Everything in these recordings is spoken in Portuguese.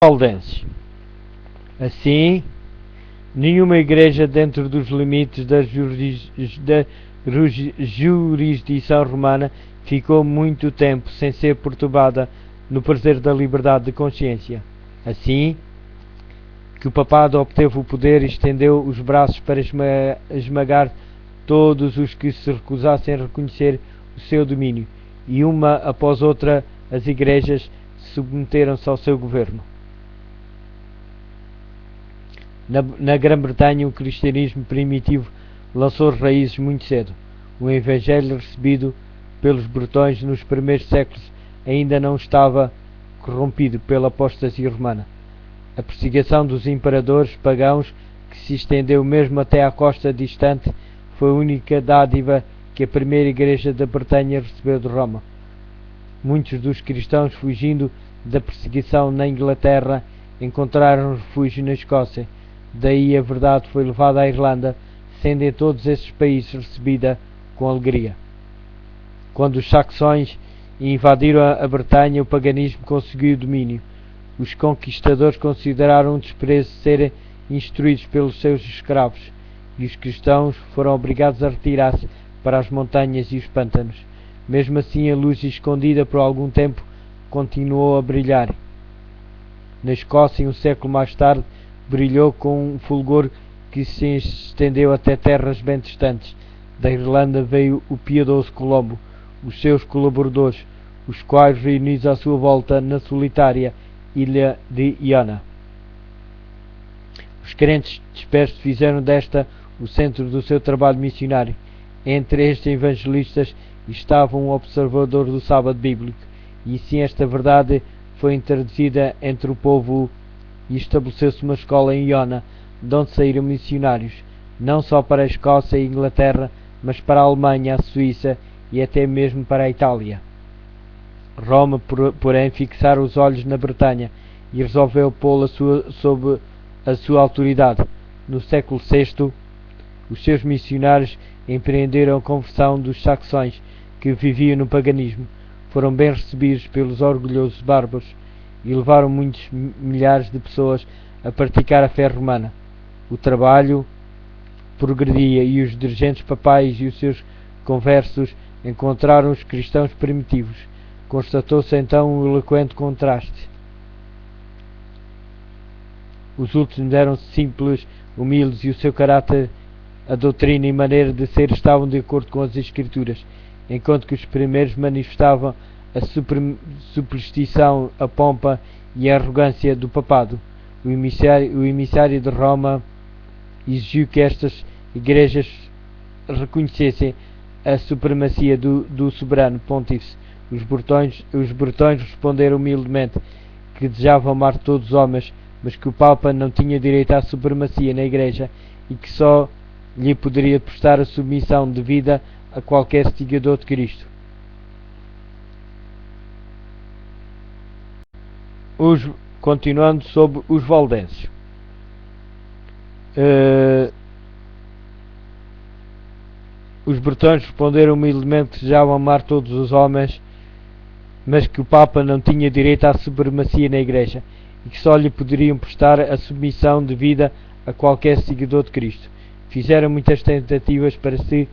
Valdenses. Assim, nenhuma igreja dentro dos limites da jurisdição romana ficou muito tempo sem ser perturbada no prazer da liberdade de consciência. Assim que o papado obteve o poder, estendeu os braços para esmagar todos os que se recusassem a reconhecer o seu domínio, e uma após outra as igrejas submeteram-se ao seu governo. Na Grã-Bretanha, o cristianismo primitivo lançou raízes muito cedo. O evangelho recebido pelos bretões nos primeiros séculos ainda não estava corrompido pela apostasia romana. A perseguição dos imperadores pagãos, que se estendeu mesmo até à costa distante, foi a única dádiva que a primeira igreja da Bretanha recebeu de Roma. Muitos dos cristãos, fugindo da perseguição na Inglaterra, encontraram refúgio na Escócia. Daí a verdade foi levada à Irlanda, sendo em todos esses países recebida com alegria. Quando os saxões invadiram a Bretanha, o paganismo conseguiu o domínio. Os conquistadores consideraram um desprezo serem instruídos pelos seus escravos, e os cristãos foram obrigados a retirar-se para as montanhas e os pântanos. Mesmo assim, a luz escondida por algum tempo continuou a brilhar. Na Escócia, um século mais tarde, brilhou com um fulgor que se estendeu até terras bem distantes. Da Irlanda veio o piedoso Colombo, os seus colaboradores, os quais, reunidos à sua volta na solitária ilha de Iona, os crentes dispersos fizeram desta o centro do seu trabalho missionário. Entre estes evangelistas estava um observador do sábado bíblico, e assim esta verdade foi introduzida entre o povo, e estabeleceu-se uma escola em Iona, de onde saíram missionários, não só para a Escócia e a Inglaterra, mas para a Alemanha, a Suíça e até mesmo para a Itália. Roma, porém, fixara os olhos na Bretanha e resolveu pô-la sob a sua autoridade. No século VI, os seus missionários empreenderam a conversão dos saxões, que viviam no paganismo. Foram bem recebidos pelos orgulhosos bárbaros e levaram muitos milhares de pessoas a praticar a fé romana. O trabalho progredia e os dirigentes papais e os seus conversos encontraram os cristãos primitivos. Constatou-se então um eloquente contraste. Os últimos eram simples, humildes, e o seu caráter, a doutrina e maneira de ser estavam de acordo com as Escrituras, enquanto que os primeiros manifestavam a superstição, a pompa e a arrogância do papado. O emissário de Roma exigiu que estas igrejas reconhecessem a supremacia do soberano pontífice. Os bretões responderam humildemente que desejavam amar todos os homens, mas que o Papa não tinha direito à supremacia na igreja e que só lhe poderia prestar a submissão devida a qualquer seguidor de Cristo. Continuando sobre os valdenses. Os bretões responderam humildemente que desejavam amar todos os homens, mas que o Papa não tinha direito à supremacia na igreja e que só lhe poderiam prestar a submissão devida a qualquer seguidor de Cristo. Fizeram muitas tentativas para se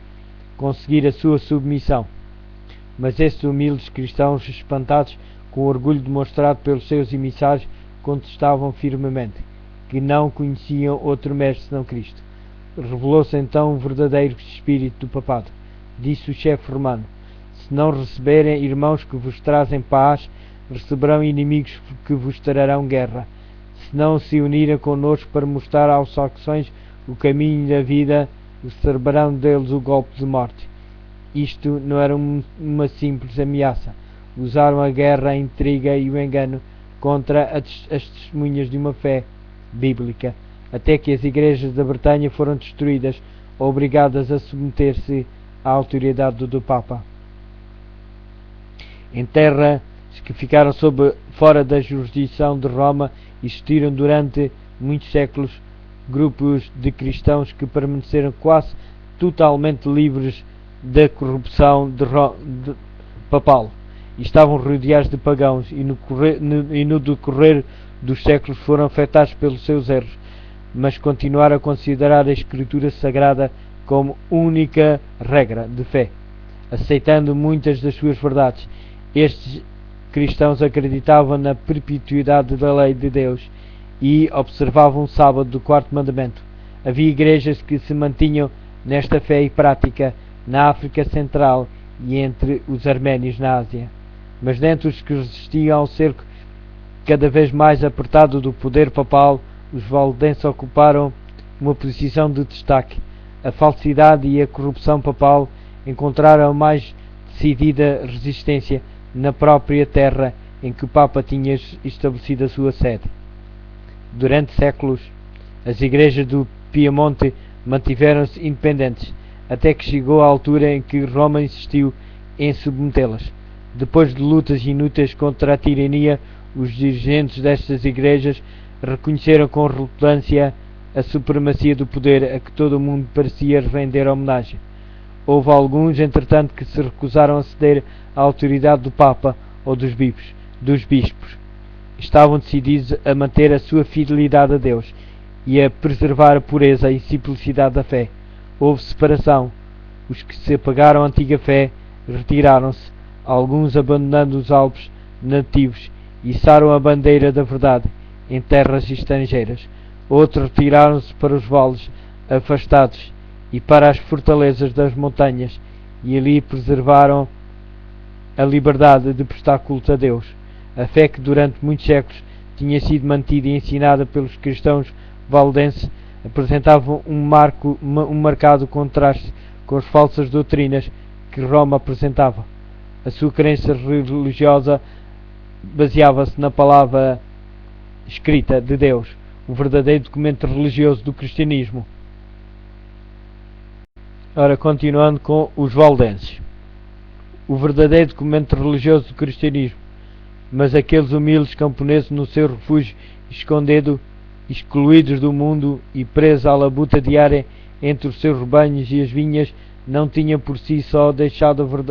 conseguir a sua submissão, mas esses humildes cristãos, espantados com o orgulho demonstrado pelos seus emissários, contestavam firmemente que não conheciam outro mestre senão Cristo. Revelou-se então o verdadeiro espírito do papado. Disse o chefe romano: se não receberem irmãos que vos trazem paz, receberão inimigos que vos trarão guerra. Se não se unirem connosco para mostrar aos saxões o caminho da vida, receberão deles o golpe de morte. Isto não era uma simples ameaça. Usaram a guerra, a intriga e o engano contra as testemunhas de uma fé bíblica, até que as igrejas da Bretanha foram destruídas, obrigadas a submeter-se à autoridade do Papa. Em terras que ficaram fora da jurisdição de Roma, existiram durante muitos séculos grupos de cristãos que permaneceram quase totalmente livres da corrupção papal, e estavam rodeados de pagãos, e no decorrer dos séculos foram afetados pelos seus erros, mas continuaram a considerar a Escritura Sagrada como única regra de fé, aceitando muitas das suas verdades. Estes cristãos acreditavam na perpetuidade da lei de Deus e observavam o sábado do quarto mandamento. Havia igrejas que se mantinham nesta fé e prática na África Central e entre os arménios na Ásia. Mas dentre os que resistiam ao cerco cada vez mais apertado do poder papal, os valdenses ocuparam uma posição de destaque. A falsidade e a corrupção papal encontraram mais decidida resistência na própria terra em que o Papa tinha estabelecido a sua sede. Durante séculos, as igrejas do Piemonte mantiveram-se independentes, até que chegou a altura em que Roma insistiu em submetê-las. Depois de lutas inúteis contra a tirania, os dirigentes destas igrejas reconheceram com relutância a supremacia do poder a que todo o mundo parecia render homenagem. Houve alguns, entretanto, que se recusaram a ceder à autoridade do Papa ou dos bispos. Estavam decididos a manter a sua fidelidade a Deus e a preservar a pureza e simplicidade da fé. Houve separação. Os que se apegaram à antiga fé retiraram-se, alguns abandonando os Alpes nativos, e içaram a bandeira da verdade em terras estrangeiras. Outros retiraram-se para os vales afastados e para as fortalezas das montanhas, e ali preservaram a liberdade de prestar culto a Deus. A fé que durante muitos séculos tinha sido mantida e ensinada pelos cristãos valdenses apresentava um marcado contraste com as falsas doutrinas que Roma apresentava. A sua crença religiosa baseava-se na palavra escrita de Deus, o verdadeiro documento religioso do cristianismo. Ora, continuando com os valdenses. O verdadeiro documento religioso do cristianismo. Mas aqueles humildes camponeses no seu refúgio escondido, excluídos do mundo e presos à labuta diária entre os seus rebanhos e as vinhas, não tinham por si só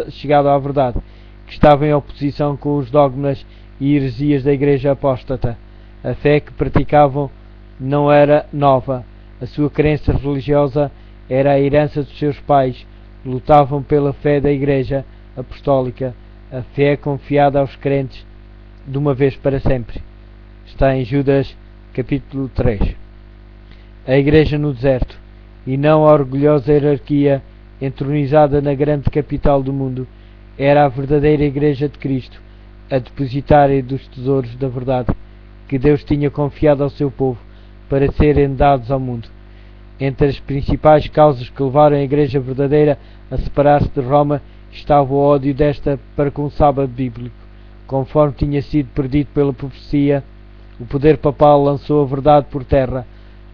chegado à verdade, que estava em oposição com os dogmas e heresias da igreja apóstata. A fé que praticavam não era nova. A sua crença religiosa era a herança dos seus pais. Lutavam pela fé da igreja apostólica, a fé confiada aos crentes de uma vez para sempre. Está em Judas capítulo 3. A igreja no deserto, e não a orgulhosa hierarquia entronizada na grande capital do mundo, era a verdadeira igreja de Cristo, a depositária dos tesouros da verdade que Deus tinha confiado ao seu povo para serem dados ao mundo. Entre as principais causas que levaram a igreja verdadeira a separar-se de Roma estava o ódio desta para com o sábado bíblico. Conforme tinha sido predito pela profecia, o poder papal lançou a verdade por terra.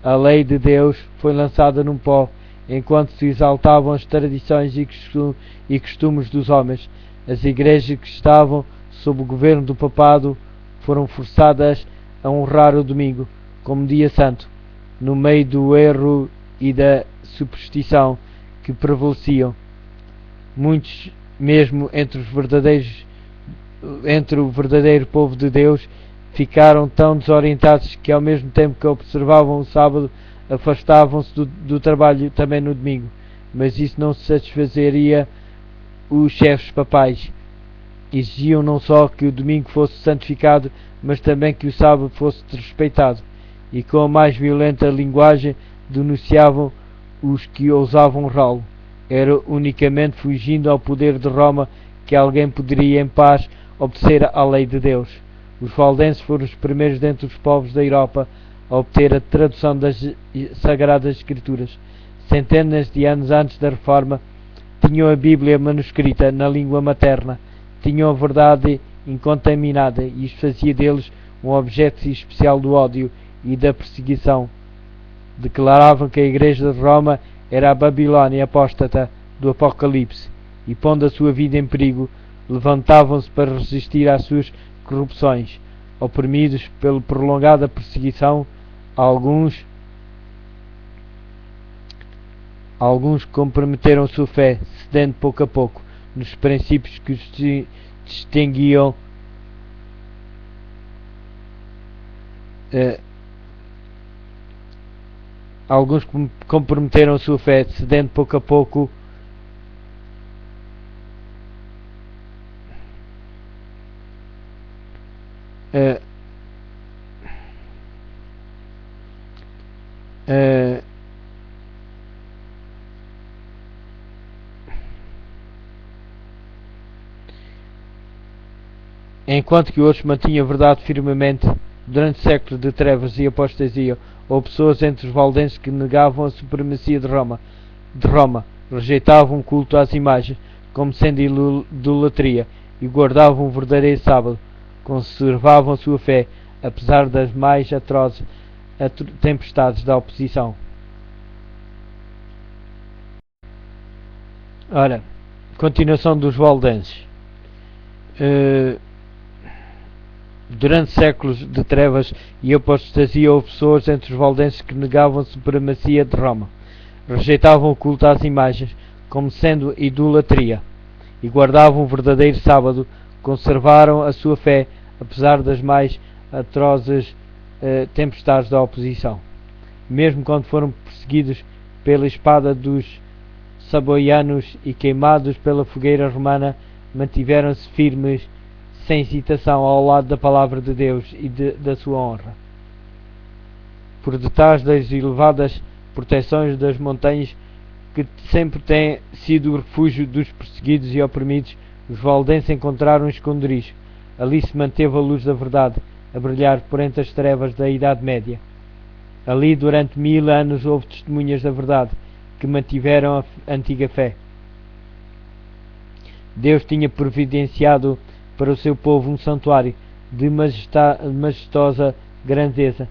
A lei de Deus foi lançada num pó, enquanto se exaltavam as tradições e costumes dos homens. As igrejas que estavam sob o governo do papado foram forçadas a honrar o domingo como dia santo, no meio do erro e da superstição que prevaleciam. Muitos, mesmo entre o verdadeiro povo de Deus, ficaram tão desorientados que, ao mesmo tempo que observavam o sábado, afastavam-se do trabalho também no domingo. Mas isso não satisfazeria os chefes papais. Exigiam não só que o domingo fosse santificado, mas também que o sábado fosse desrespeitado, e com a mais violenta linguagem denunciavam os que ousavam honrá-lo. Era unicamente fugindo ao poder de Roma que alguém poderia em paz obedecer à lei de Deus. Os valdenses foram os primeiros dentre os povos da Europa a obter a tradução das Sagradas Escrituras. Centenas de anos antes da Reforma, tinham a Bíblia manuscrita na língua materna, tinham a verdade incontaminada, e isto fazia deles um objeto especial do ódio e da perseguição. Declaravam que a Igreja de Roma era a Babilónia apóstata do Apocalipse, e pondo a sua vida em perigo, levantavam-se para resistir às suas corrupções. Oprimidos pela prolongada perseguição, alguns comprometeram sua fé, cedendo pouco a pouco nos princípios que os distinguiam Alguns comprometeram a sua fé, cedendo pouco a pouco enquanto que outros mantinham a verdade firmemente. Durante séculos de trevas e apostasia, houve pessoas entre os valdenses que negavam a supremacia de Roma, rejeitavam o culto às imagens como sendo idolatria e guardavam o verdadeiro sábado, conservavam a sua fé, apesar das mais atrozes tempestades da oposição. Ora, continuação dos valdenses. Durante séculos de trevas e apostasia houve pessoas entre os valdenses que negavam a supremacia de Roma, rejeitavam o culto às imagens como sendo idolatria e guardavam o verdadeiro sábado, conservaram a sua fé apesar das mais atrozes tempestades da oposição. Mesmo quando foram perseguidos pela espada dos saboianos e queimados pela fogueira romana, mantiveram-se firmes sem hesitação ao lado da palavra de Deus e da sua honra. Por detrás das elevadas proteções das montanhas, que sempre têm sido o refúgio dos perseguidos e oprimidos, os valdenses encontraram um esconderijo. Ali se manteve a luz da verdade, a brilhar por entre as trevas da Idade Média. Ali, durante 1000 anos, houve testemunhas da verdade, que mantiveram a antiga fé. Deus tinha providenciado para o seu povo um santuário de majestosa grandeza,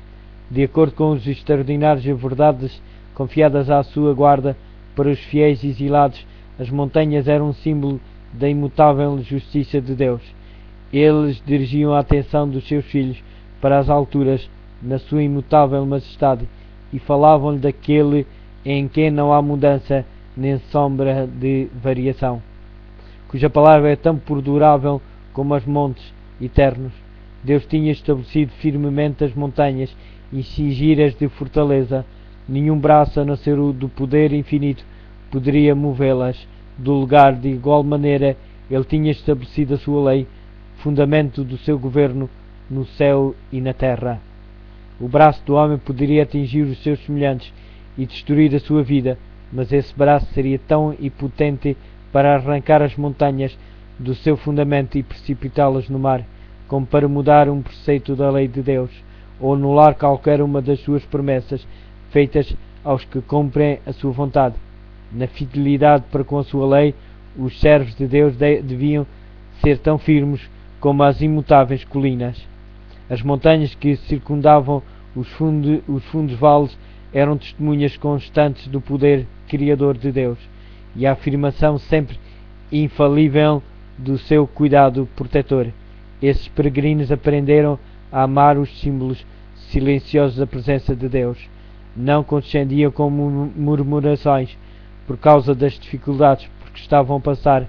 de acordo com os extraordinários verdades confiadas à sua guarda para os fiéis exilados. As montanhas eram um símbolo da imutável justiça de Deus. Eles dirigiam a atenção dos seus filhos para as alturas na sua imutável majestade e falavam-lhe daquele em quem não há mudança nem sombra de variação, cuja palavra é tão perdurável como os montes eternos. Deus tinha estabelecido firmemente as montanhas e cingiras de fortaleza. Nenhum braço, a não ser o do poder infinito, poderia movê-las do lugar. De igual maneira, ele tinha estabelecido a sua lei, fundamento do seu governo no céu e na terra. O braço do homem poderia atingir os seus semelhantes e destruir a sua vida, mas esse braço seria tão impotente para arrancar as montanhas do seu fundamento e precipitá-las no mar, como para mudar um preceito da lei de Deus, ou anular qualquer uma das suas promessas feitas aos que cumprem a sua vontade. Na fidelidade para com a sua lei, os servos de Deus deviam ser tão firmes como as imutáveis colinas. As montanhas que circundavam os fundos vales eram testemunhas constantes do poder criador de Deus e a afirmação sempre infalível do seu cuidado protetor. Esses peregrinos aprenderam a amar os símbolos silenciosos da presença de Deus. Não condescendiam com murmurações por causa das dificuldades por que estavam a passar.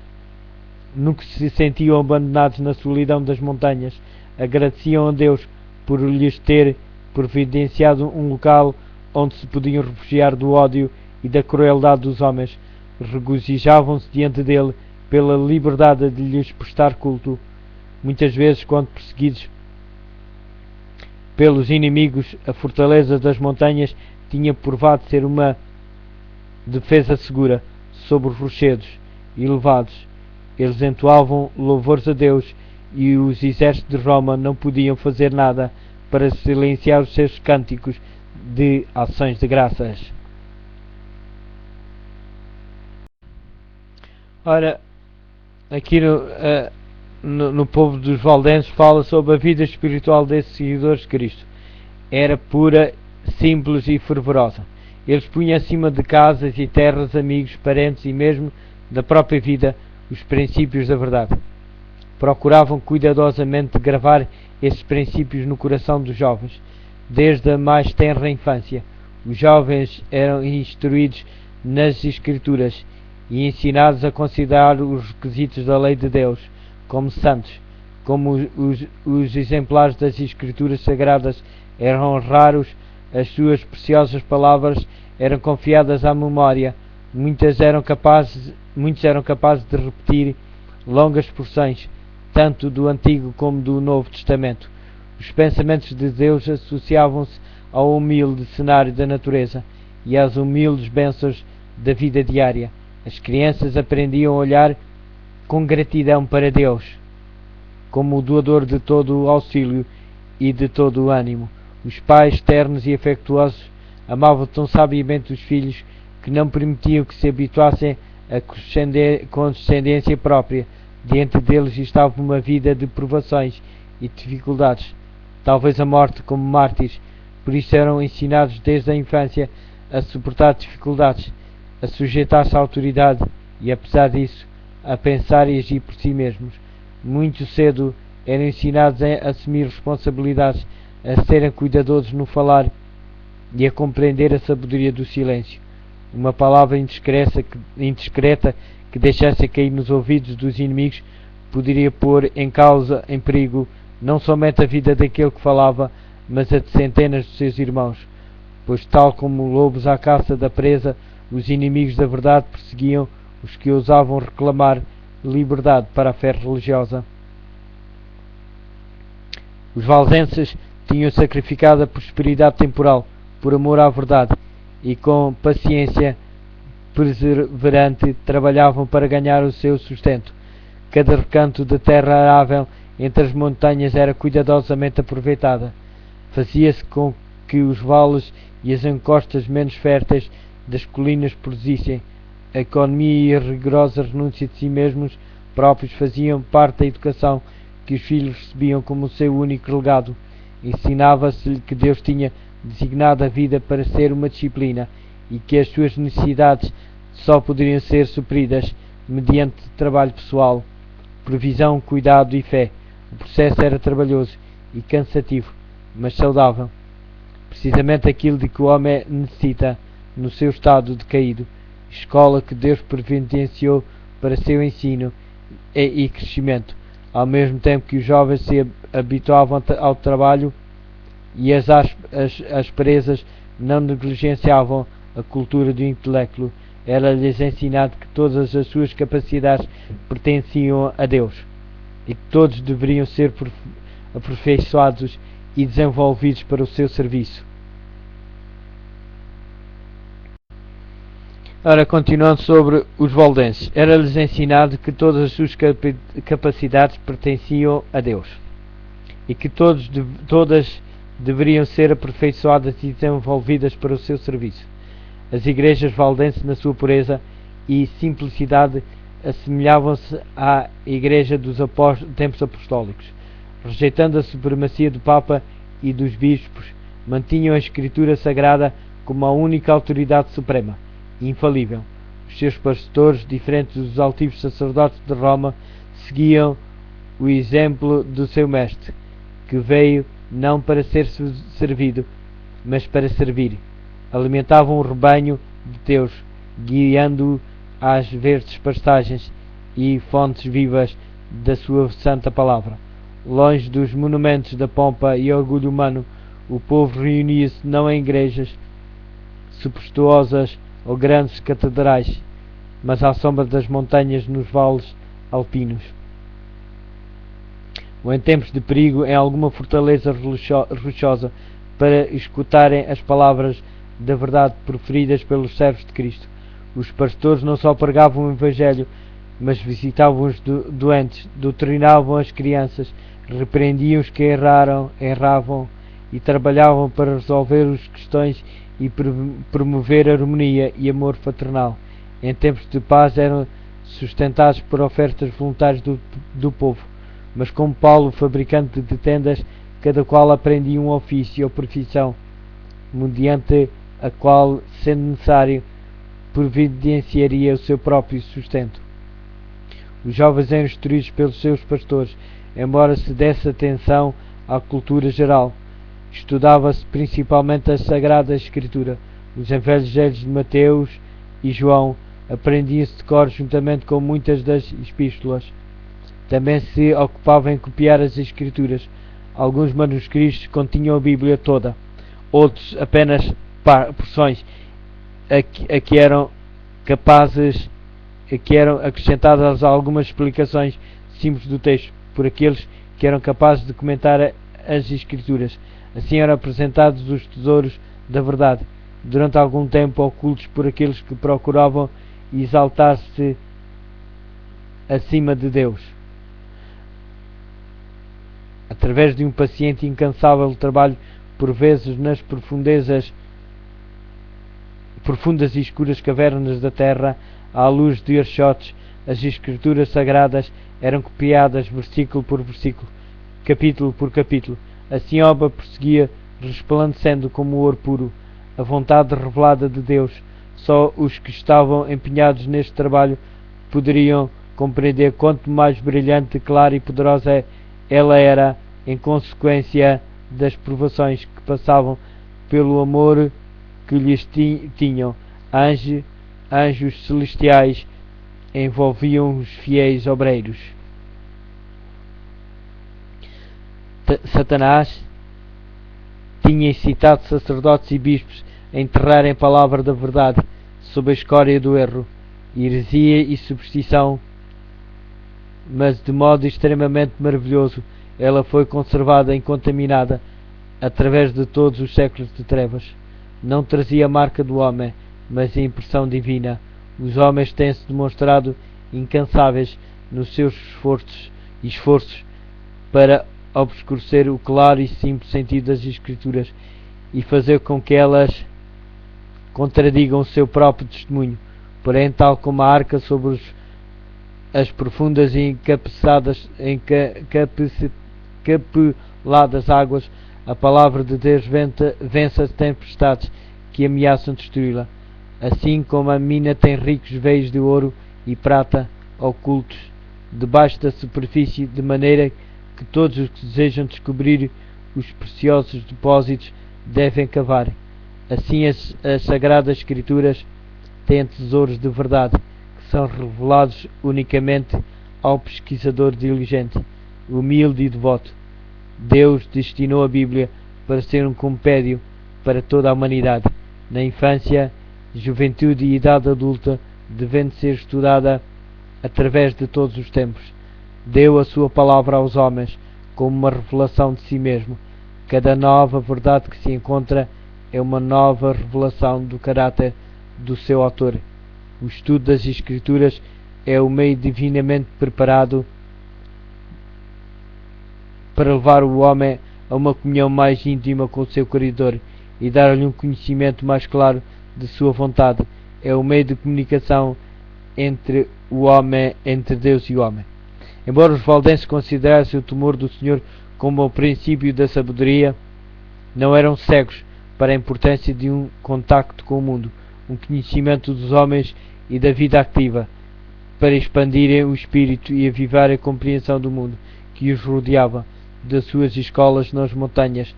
Nunca se sentiam abandonados na solidão das montanhas. Agradeciam a Deus por lhes ter providenciado um local onde se podiam refugiar do ódio e da crueldade dos homens. Regozijavam-se diante dele pela liberdade de lhes prestar culto. Muitas vezes, quando perseguidos pelos inimigos, a fortaleza das montanhas tinha provado ser uma defesa segura sobre os rochedos elevados. Eles entoavam louvores a Deus e os exércitos de Roma não podiam fazer nada para silenciar os seus cânticos de ações de graças. Ora, aqui no povo dos valdenses fala sobre a vida espiritual desses seguidores de Cristo. Era pura, simples e fervorosa. Eles punham acima de casas e terras, amigos, parentes e mesmo da própria vida os princípios da verdade. Procuravam cuidadosamente gravar esses princípios no coração dos jovens, desde a mais tenra infância. Os jovens eram instruídos nas Escrituras e ensinados a considerar os requisitos da lei de Deus como santos, como os exemplares das Escrituras Sagradas eram raros, as suas preciosas palavras eram confiadas à memória, muitos eram capazes de repetir longas porções, tanto do Antigo como do Novo Testamento. Os pensamentos de Deus associavam-se ao humilde cenário da natureza e às humildes bênçãos da vida diária. As crianças aprendiam a olhar com gratidão para Deus, como o doador de todo o auxílio e de todo o ânimo. Os pais, ternos e afetuosos, amavam tão sabiamente os filhos que não permitiam que se habituassem à condescendência própria. Diante deles estava uma vida de provações e dificuldades, talvez a morte como mártires. Por isso eram ensinados desde a infância a suportar dificuldades, a sujeitar-se à autoridade e, apesar disso, a pensar e agir por si mesmos. Muito cedo eram ensinados a assumir responsabilidades, a serem cuidadosos no falar e a compreender a sabedoria do silêncio. Uma palavra indiscreta que deixasse cair nos ouvidos dos inimigos poderia pôr em causa, em perigo, não somente a vida daquele que falava, mas a de centenas de seus irmãos, pois tal como lobos à caça da presa, os inimigos da verdade perseguiam os que ousavam reclamar liberdade para a fé religiosa. Os valdenses tinham sacrificado a prosperidade temporal por amor à verdade e com paciência perseverante trabalhavam para ganhar o seu sustento. Cada recanto de terra arável entre as montanhas era cuidadosamente aproveitada. Fazia-se com que os vales e as encostas menos férteis das colinas produzissem. A economia e a rigorosa renúncia de si mesmos próprios faziam parte da educação que os filhos recebiam como o seu único legado. Ensinava-se-lhe que Deus tinha designado a vida para ser uma disciplina e que as suas necessidades só poderiam ser supridas mediante trabalho pessoal, provisão, cuidado e fé. O processo era trabalhoso e cansativo, mas saudável. Precisamente aquilo de que o homem necessita no seu estado decaído. Escola que Deus providenciou para seu ensino e crescimento, ao mesmo tempo que os jovens se habituavam ao trabalho e as asperezas não negligenciavam a cultura do intelecto. Era-lhes ensinado que todas as suas capacidades pertenciam a Deus e que todos deveriam ser aperfeiçoados e desenvolvidos para o seu serviço. Ora, continuando sobre os valdenses, era-lhes ensinado que todas as suas capacidades pertenciam a Deus e que todas deveriam ser aperfeiçoadas e desenvolvidas para o seu serviço. As igrejas valdenses, na sua pureza e simplicidade, assemelhavam-se à igreja dos tempos apostólicos. Rejeitando a supremacia do Papa e dos bispos, mantinham a Escritura Sagrada como a única autoridade suprema, infalível. Os seus pastores, diferentes dos altivos sacerdotes de Roma, seguiam o exemplo do seu mestre, que veio não para ser servido, mas para servir. Alimentavam o rebanho de Deus, guiando-o às verdes pastagens e fontes vivas da sua santa palavra. Longe dos monumentos da pompa e orgulho humano, o povo reunia-se não em igrejas sumptuosas ou grandes catedrais, mas à sombra das montanhas nos vales alpinos, ou em tempos de perigo em alguma fortaleza rochosa, para escutarem as palavras da verdade proferidas pelos servos de Cristo. Os pastores não só pregavam o Evangelho, mas visitavam os doentes, doutrinavam as crianças, repreendiam os que erravam e trabalhavam para resolver as questões e promover a harmonia e amor fraternal. Em tempos de paz eram sustentados por ofertas voluntárias do povo, mas como Paulo, fabricante de tendas, cada qual aprendia um ofício ou profissão, mediante a qual, sendo necessário, providenciaria o seu próprio sustento. Os jovens eram instruídos pelos seus pastores, embora se desse atenção à cultura geral. Estudava-se principalmente a Sagrada Escritura. Os Evangelhos de Mateus e João aprendiam-se de cor juntamente com muitas das epístolas. Também se ocupava em copiar as Escrituras. Alguns manuscritos continham a Bíblia toda. outros apenas porções a que eram acrescentadas algumas explicações simples do texto por aqueles que eram capazes de comentar as Escrituras. Assim eram apresentados os tesouros da verdade, durante algum tempo ocultos por aqueles que procuravam exaltar-se acima de Deus. Através de um paciente e incansável trabalho, por vezes nas profundas e escuras cavernas da terra, à luz de archotes, as Escrituras Sagradas eram copiadas versículo por versículo, capítulo por capítulo. Assim a obra prosseguia, resplandecendo como ouro puro, a vontade revelada de Deus. Só os que estavam empenhados neste trabalho poderiam compreender quanto mais brilhante, clara e poderosa ela era, em consequência das provações que passavam, pelo amor que lhes tinham. Anjos celestiais envolviam os fiéis obreiros. Satanás tinha incitado sacerdotes e bispos a enterrarem a palavra da verdade sob a escória do erro, heresia e superstição, mas de modo extremamente maravilhoso ela foi conservada incontaminada através de todos os séculos de trevas. Não trazia a marca do homem, mas a impressão divina. Os homens têm-se demonstrado incansáveis nos seus esforços para obscurecer o claro e simples sentido das Escrituras e fazer com que elas contradigam o seu próprio testemunho. Porém, tal como a arca sobre as profundas e encapeladas águas, a palavra de Deus vence as tempestades que ameaçam destruí-la. Assim como a mina tem ricos veios de ouro e prata ocultos debaixo da superfície, de maneira que todos os que desejam descobrir os preciosos depósitos devem cavar. Assim as Sagradas Escrituras têm tesouros de verdade, que são revelados unicamente ao pesquisador diligente, humilde e devoto. Deus destinou a Bíblia para ser um compêndio para toda a humanidade, na infância, juventude e idade adulta, devendo ser estudada através de todos os tempos. Deu a sua palavra aos homens como uma revelação de si mesmo. Cada nova verdade que se encontra é uma nova revelação do caráter do seu autor. O estudo das Escrituras é o meio divinamente preparado para levar o homem a uma comunhão mais íntima com o seu Criador e dar-lhe um conhecimento mais claro de sua vontade. É o meio de comunicação entre Deus e o homem. Embora os valdenses considerassem o temor do Senhor como o princípio da sabedoria, não eram cegos para a importância de um contacto com o mundo, um conhecimento dos homens e da vida ativa, para expandirem o espírito e avivar a compreensão do mundo que os rodeava, das suas escolas nas montanhas.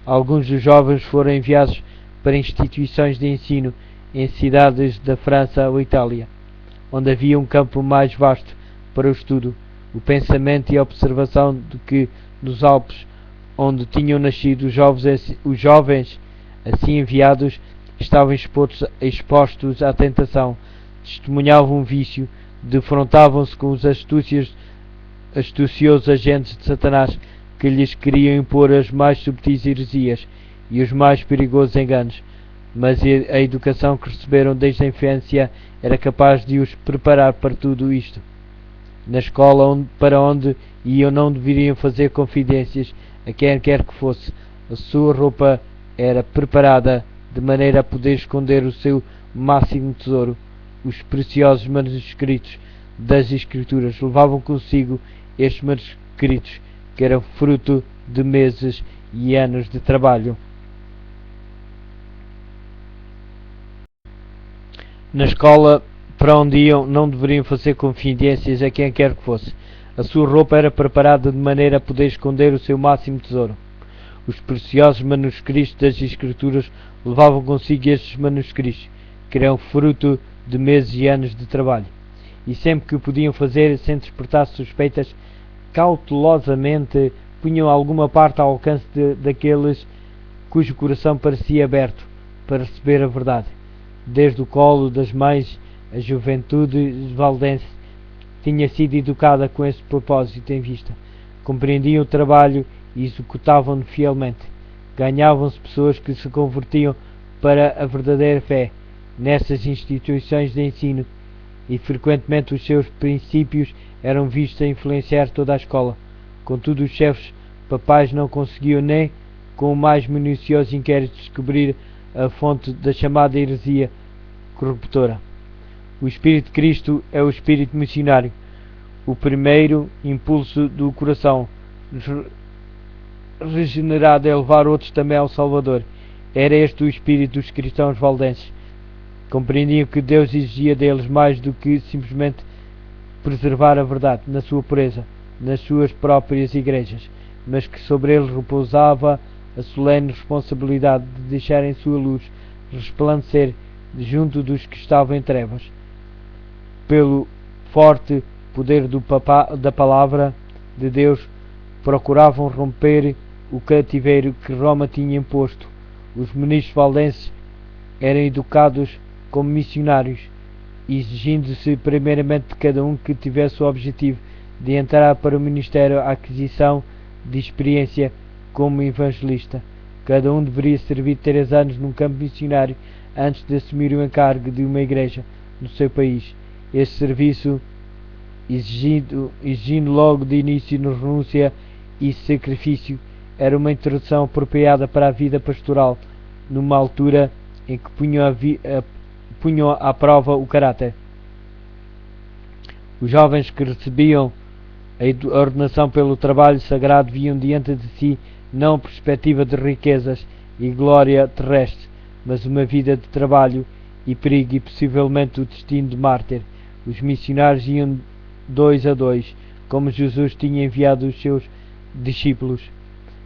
Alguns dos jovens foram enviados para instituições de ensino em cidades da França ou Itália, onde havia um campo mais vasto para o estudo, o pensamento e a observação do que nos Alpes, onde tinham nascido os jovens assim enviados, estavam expostos à tentação, testemunhavam um vício, defrontavam-se com os astuciosos agentes de Satanás que lhes queriam impor as mais subtis heresias e os mais perigosos enganos, mas a educação que receberam desde a infância era capaz de os preparar para tudo isto. Na escola para onde iam não deveriam fazer confidências a quem quer que fosse. A sua roupa era preparada de maneira a poder esconder o seu máximo tesouro. Os preciosos manuscritos das Escrituras levavam consigo estes manuscritos, que eram fruto de meses e anos de trabalho. Na escola para onde iam não deveriam fazer confidências a quem quer que fosse. A sua roupa era preparada de maneira a poder esconder o seu máximo tesouro. Os preciosos manuscritos das Escrituras levavam consigo estes manuscritos, que eram fruto de meses e anos de trabalho. E sempre que o podiam fazer, sem despertar suspeitas, cautelosamente punham alguma parte ao alcance daqueles cujo coração parecia aberto para receber a verdade. Desde o colo das mães, a juventude valdense tinha sido educada com esse propósito em vista. Compreendiam o trabalho e executavam-no fielmente. Ganhavam-se pessoas que se convertiam para a verdadeira fé nessas instituições de ensino, e frequentemente os seus princípios eram vistos a influenciar toda a escola. Contudo, os chefes papais não conseguiam nem com o mais minucioso inquérito descobrir a fonte da chamada heresia corruptora. O Espírito de Cristo é o Espírito missionário, o primeiro impulso do coração regenerado é levar outros também ao Salvador. Era este o espírito dos cristãos valdenses. Compreendiam que Deus exigia deles mais do que simplesmente preservar a verdade na sua pureza, nas suas próprias igrejas, mas que sobre eles repousava a solene responsabilidade de deixarem sua luz resplandecer junto dos que estavam em trevas. Pelo forte poder da palavra de Deus, procuravam romper o cativeiro que Roma tinha imposto. Os ministros valdenses eram educados como missionários, exigindo-se primeiramente de cada um que tivesse o objetivo de entrar para o ministério a aquisição de experiência como evangelista. Cada um deveria servir 3 anos num campo missionário antes de assumir o encargo de uma igreja no seu país. Este serviço, exigindo logo de início renúncia e sacrifício, era uma introdução apropriada para a vida pastoral, numa altura em que punham à prova o caráter. Os jovens que recebiam a ordenação pelo trabalho sagrado viam diante de si não a perspectiva de riquezas e glória terrestre, mas uma vida de trabalho e perigo e possivelmente o destino de mártir. Os missionários iam 2 a 2, como Jesus tinha enviado os seus discípulos.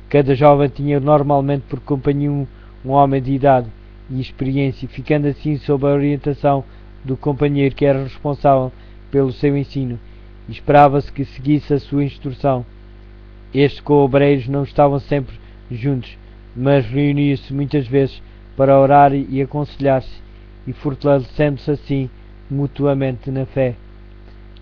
Cada jovem tinha normalmente por companhia um homem de idade e experiência, ficando assim sob a orientação do companheiro que era responsável pelo seu ensino. Esperava-se que seguisse a sua instrução. Estes co-obreiros não estavam sempre juntos, mas reuniam-se muitas vezes para orar e aconselhar-se, e fortalecendo-se assim mutuamente na fé.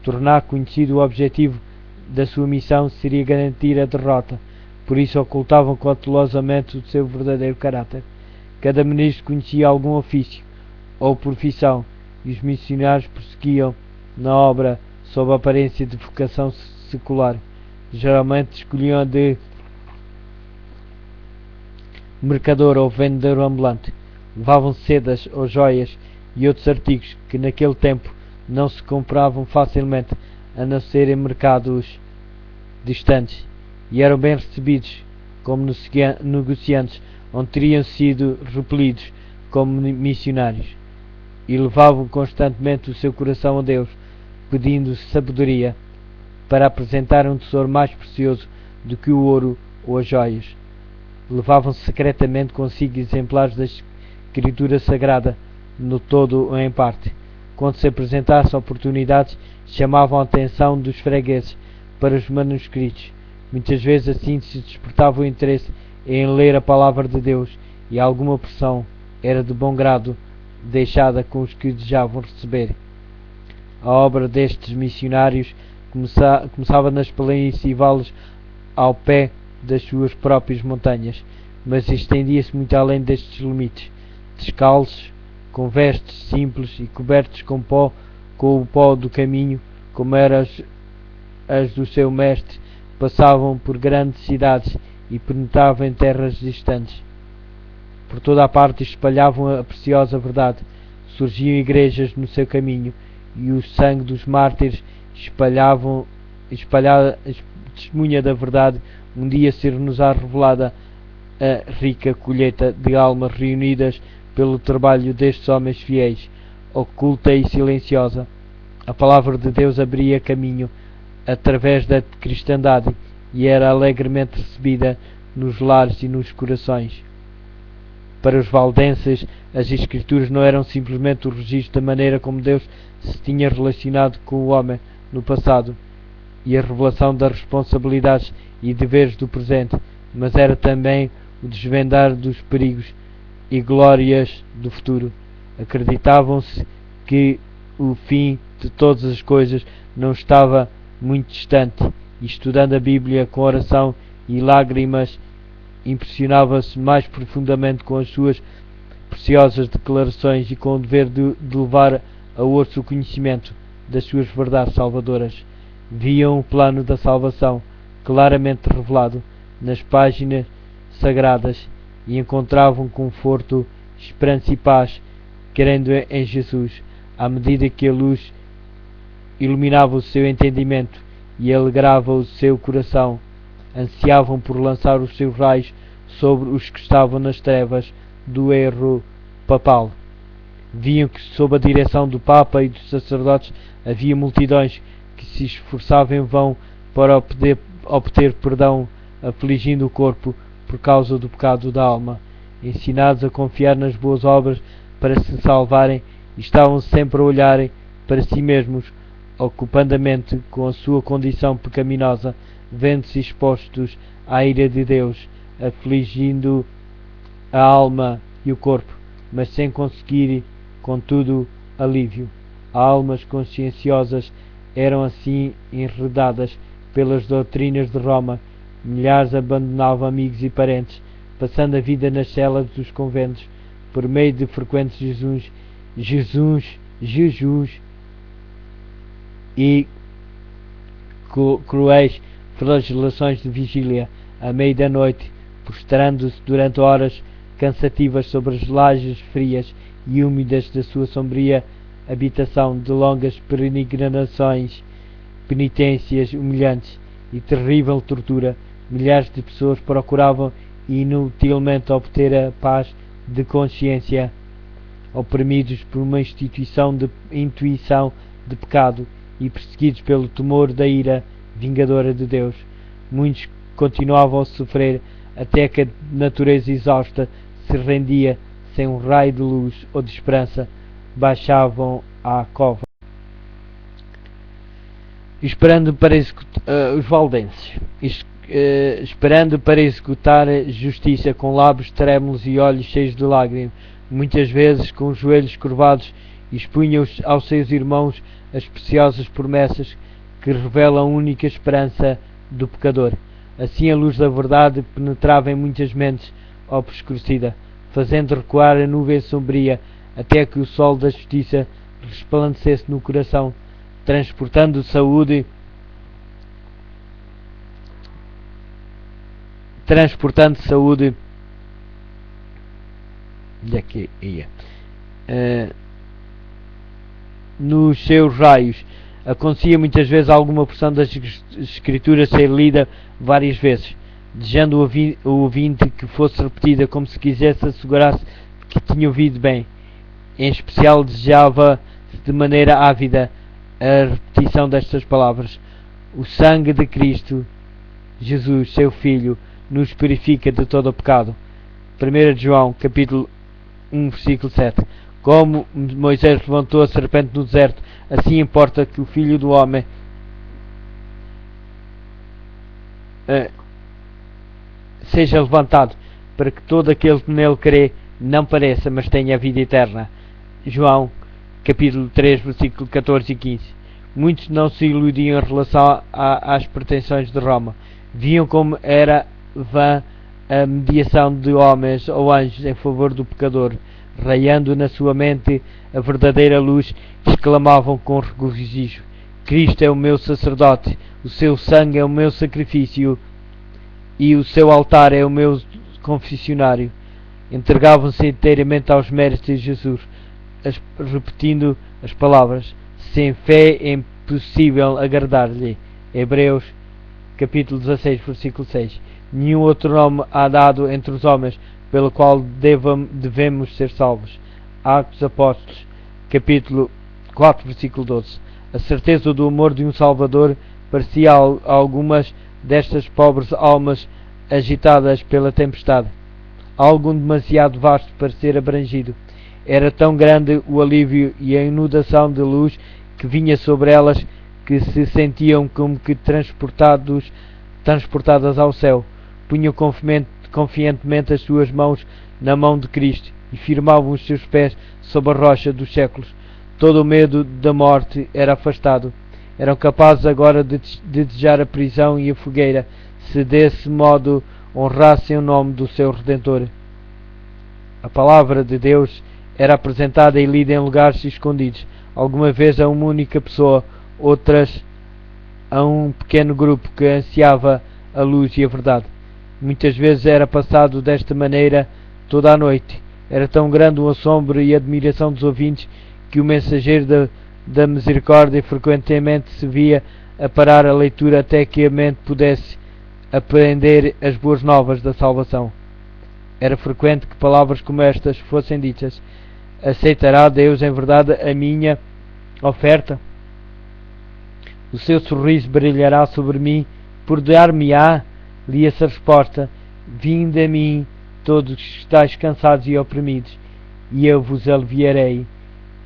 Tornar conhecido o objetivo da sua missão seria garantir a derrota, por isso ocultavam cautelosamente o seu verdadeiro caráter. Cada ministro conhecia algum ofício ou profissão, e os missionários prosseguiam na obra sob a aparência de vocação secular. Geralmente escolhiam a de mercador ou vendedor ambulante. Levavam sedas ou joias e outros artigos que naquele tempo não se compravam facilmente, a não ser em mercados distantes, e eram bem recebidos como negociantes, onde teriam sido repelidos como missionários, e levavam constantemente o seu coração a Deus, pedindo sabedoria para apresentar um tesouro mais precioso do que o ouro ou as joias. Levavam secretamente consigo exemplares da Escritura Sagrada, no todo ou em parte. Quando se apresentassem oportunidades, chamavam a atenção dos fregueses para os manuscritos. Muitas vezes assim se despertava o interesse em ler a palavra de Deus, e alguma pressão era de bom grado deixada com os que desejavam receber. A obra destes missionários começava nas planícies e vales ao pé das suas próprias montanhas, mas estendia-se muito além destes limites. Descalços, com vestes simples e cobertos com o pó do caminho, como eram as do seu mestre, passavam por grandes cidades e penetravam em terras distantes. Por toda a parte espalhavam a preciosa verdade. Surgiam igrejas no seu caminho, e o sangue dos mártires testemunha da verdade. Um dia ser-nos-á revelada a rica colheita de almas reunidas pelo trabalho destes homens fiéis, oculta e silenciosa. A palavra de Deus abria caminho através da cristandade e era alegremente recebida nos lares e nos corações. Para os valdenses, as Escrituras não eram simplesmente o registro da maneira como Deus se tinha relacionado com o homem no passado e a revelação das responsabilidades e deveres do presente, mas era também o desvendar dos perigos e glórias do futuro. Acreditavam-se que o fim de todas as coisas não estava muito distante, e estudando a Bíblia com oração e lágrimas, impressionava-se mais profundamente com as suas preciosas declarações e com o dever de levar a outros o conhecimento das suas verdades salvadoras. Viam o plano da salvação claramente revelado nas páginas sagradas e encontravam conforto, esperança e paz, querendo em Jesus, à medida que a luz iluminava o seu entendimento e alegrava o seu coração. Ansiavam por lançar os seus raios sobre os que estavam nas trevas do erro papal. Viam que sob a direção do Papa e dos sacerdotes havia multidões que se esforçavam em vão para obter perdão, afligindo o corpo por causa do pecado da alma. Ensinados a confiar nas boas obras para se salvarem, estavam sempre a olharem para si mesmos, ocupando a mente com a sua condição pecaminosa, vendo-se expostos à ira de Deus, afligindo a alma e o corpo, mas sem conseguir, contudo, alívio. Almas conscienciosas eram assim enredadas pelas doutrinas de Roma. Milhares abandonavam amigos e parentes, passando a vida nas celas dos conventos, por meio de frequentes jejuns e cruéis flagelações de vigília à meia da noite, prostrando-se durante horas cansativas sobre as lajes frias e úmidas da sua sombria habitação. De longas peregrinações, penitências humilhantes e terrível tortura, milhares de pessoas procuravam inutilmente obter a paz de consciência, oprimidos por uma intuição de pecado e perseguidos pelo temor da ira vingadora de Deus. Muitos continuavam a sofrer até que a natureza exausta se rendia. Sem um raio de luz ou de esperança, baixavam à cova, esperando para os valdenses, esperando para executar justiça, com lábios trêmulos e olhos cheios de lágrimas, muitas vezes com os joelhos curvados, expunham aos seus irmãos as preciosas promessas que revelam a única esperança do pecador. Assim a luz da verdade penetrava em muitas mentes obscurecidas, fazendo recuar a nuvem sombria até que o sol da justiça resplandecesse no coração, transportando saúde daqui ia nos seus raios. Acontecia muitas vezes alguma porção das escrituras ser lida várias vezes, desejando o ouvinte que fosse repetida, como se quisesse assegurar-se que tinha ouvido bem. Em especial desejava de maneira ávida a repetição destas palavras: o sangue de Cristo Jesus, seu Filho, nos purifica de todo o pecado. 1 João, capítulo 1, versículo 7. Como Moisés levantou a serpente no deserto, assim importa que o Filho do Homem seja levantado, para que todo aquele que nele crê não pareça, mas tenha a vida eterna. João, capítulo 3, versículo 14 e 15. Muitos não se iludiam em relação às pretensões de Roma. Viam como era vã a mediação de homens ou anjos em favor do pecador. Raiando na sua mente a verdadeira luz, exclamavam com regozijo: Cristo é o meu sacerdote, o seu sangue é o meu sacrifício e o seu altar é o meu confessionário. Entregavam-se inteiramente aos méritos de Jesus, repetindo as palavras: sem fé é impossível agradar-lhe. Hebreus, capítulo 16, versículo 6. Nenhum outro nome há dado entre os homens pelo qual devemos ser salvos. Atos Apóstolos, capítulo 4, versículo 12. A certeza do amor de um Salvador parecia a algumas destas pobres almas agitadas pela tempestade algo demasiado vasto para ser abrangido. Era tão grande o alívio e a inundação de luz que vinha sobre elas que se sentiam como que transportadas ao céu. Punham confiantemente as suas mãos na mão de Cristo e firmavam os seus pés sob a rocha dos séculos. Todo o medo da morte era afastado. Eram capazes agora de desejar a prisão e a fogueira, se desse modo honrassem o nome do seu Redentor. A palavra de Deus era apresentada e lida em lugares escondidos, alguma vez a uma única pessoa, outras a um pequeno grupo que ansiava a luz e a verdade. Muitas vezes era passado desta maneira toda a noite. Era tão grande o assombro e a admiração dos ouvintes que o mensageiro da misericórdia frequentemente se via a parar a leitura até que a mente pudesse aprender as boas novas da salvação. Era frequente que palavras como estas fossem ditas: aceitará Deus em verdade a minha oferta? O seu sorriso brilhará sobre mim, por dar-me-á? Lia-se a resposta: vinde a mim, todos que estáis cansados e oprimidos, e eu vos aliviarei.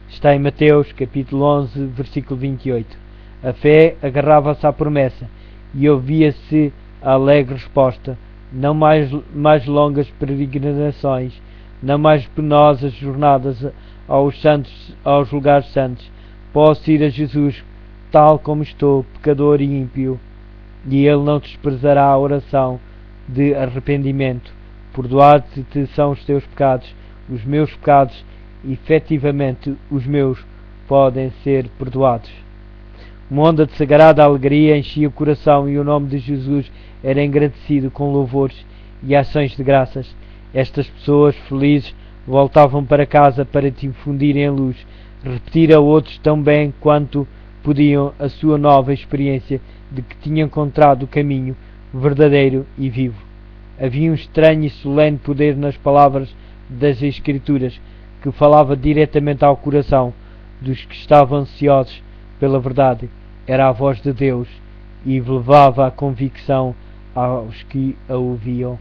Está em Mateus, capítulo 11, versículo 28. A fé agarrava-se à promessa, e ouvia-se a alegre resposta: não mais longas peregrinações, não mais penosas jornadas aos lugares santos. Posso ir a Jesus, tal como estou, pecador e ímpio, e Ele não desprezará a oração de arrependimento. Perdoados-te são os teus pecados, os meus pecados, efetivamente os meus, podem ser perdoados. Uma onda de sagrada alegria enchia o coração e o nome de Jesus era engrandecido com louvores e ações de graças. Estas pessoas felizes voltavam para casa para difundirem a luz, repetir a outros tão bem quanto podiam a sua nova experiência de que tinham encontrado o caminho verdadeiro e vivo. Havia um estranho e solene poder nas palavras das Escrituras que falava diretamente ao coração dos que estavam ansiosos pela verdade. Era a voz de Deus e levava a convicção aos que a ouviam.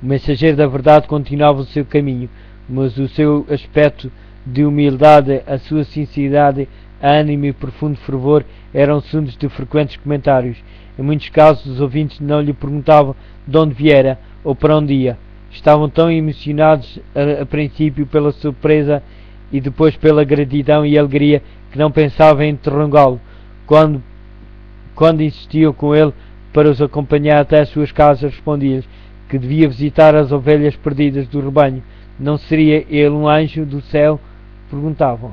O mensageiro da verdade continuava o seu caminho, mas o seu aspecto de humildade, a sua sinceridade, ânimo e profundo fervor eram assuntos de frequentes comentários. Em muitos casos os ouvintes não lhe perguntavam de onde viera ou para onde ia. Estavam tão emocionados a princípio pela surpresa e depois pela gratidão e alegria que não pensavam em interrogá-lo. Quando insistiam com ele para os acompanhar até as suas casas, respondia-lhes que devia visitar as ovelhas perdidas do rebanho. Não seria ele um anjo do céu? Perguntavam.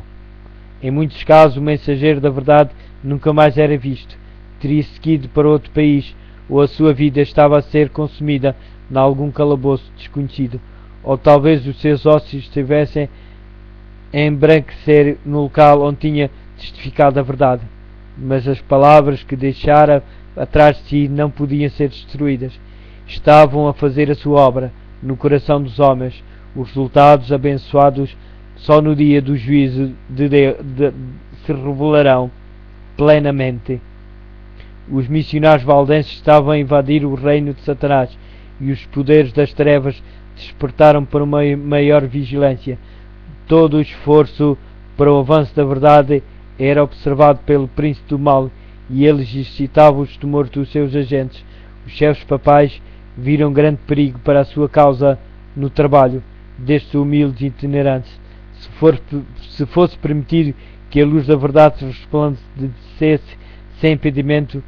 Em muitos casos o mensageiro da verdade nunca mais era visto. Teria seguido para outro país, ou a sua vida estava a ser consumida em algum calabouço desconhecido, ou talvez os seus ossos estivessem a embranquecer no local onde tinha testificado a verdade. Mas as palavras que deixara atrás de si não podiam ser destruídas. Estavam a fazer a sua obra no coração dos homens. Os resultados abençoados só no dia do juízo se revelarão plenamente. Os missionários valdenses estavam a invadir o reino de Satanás e os poderes das trevas despertaram para uma maior vigilância. Todo o esforço para o avanço da verdade era observado pelo príncipe do mal e ele excitava os temores dos seus agentes. Os chefes papais viram grande perigo para a sua causa no trabalho destes humildes itinerantes. Se fosse permitido que a luz da verdade resplandecesse sem impedimento,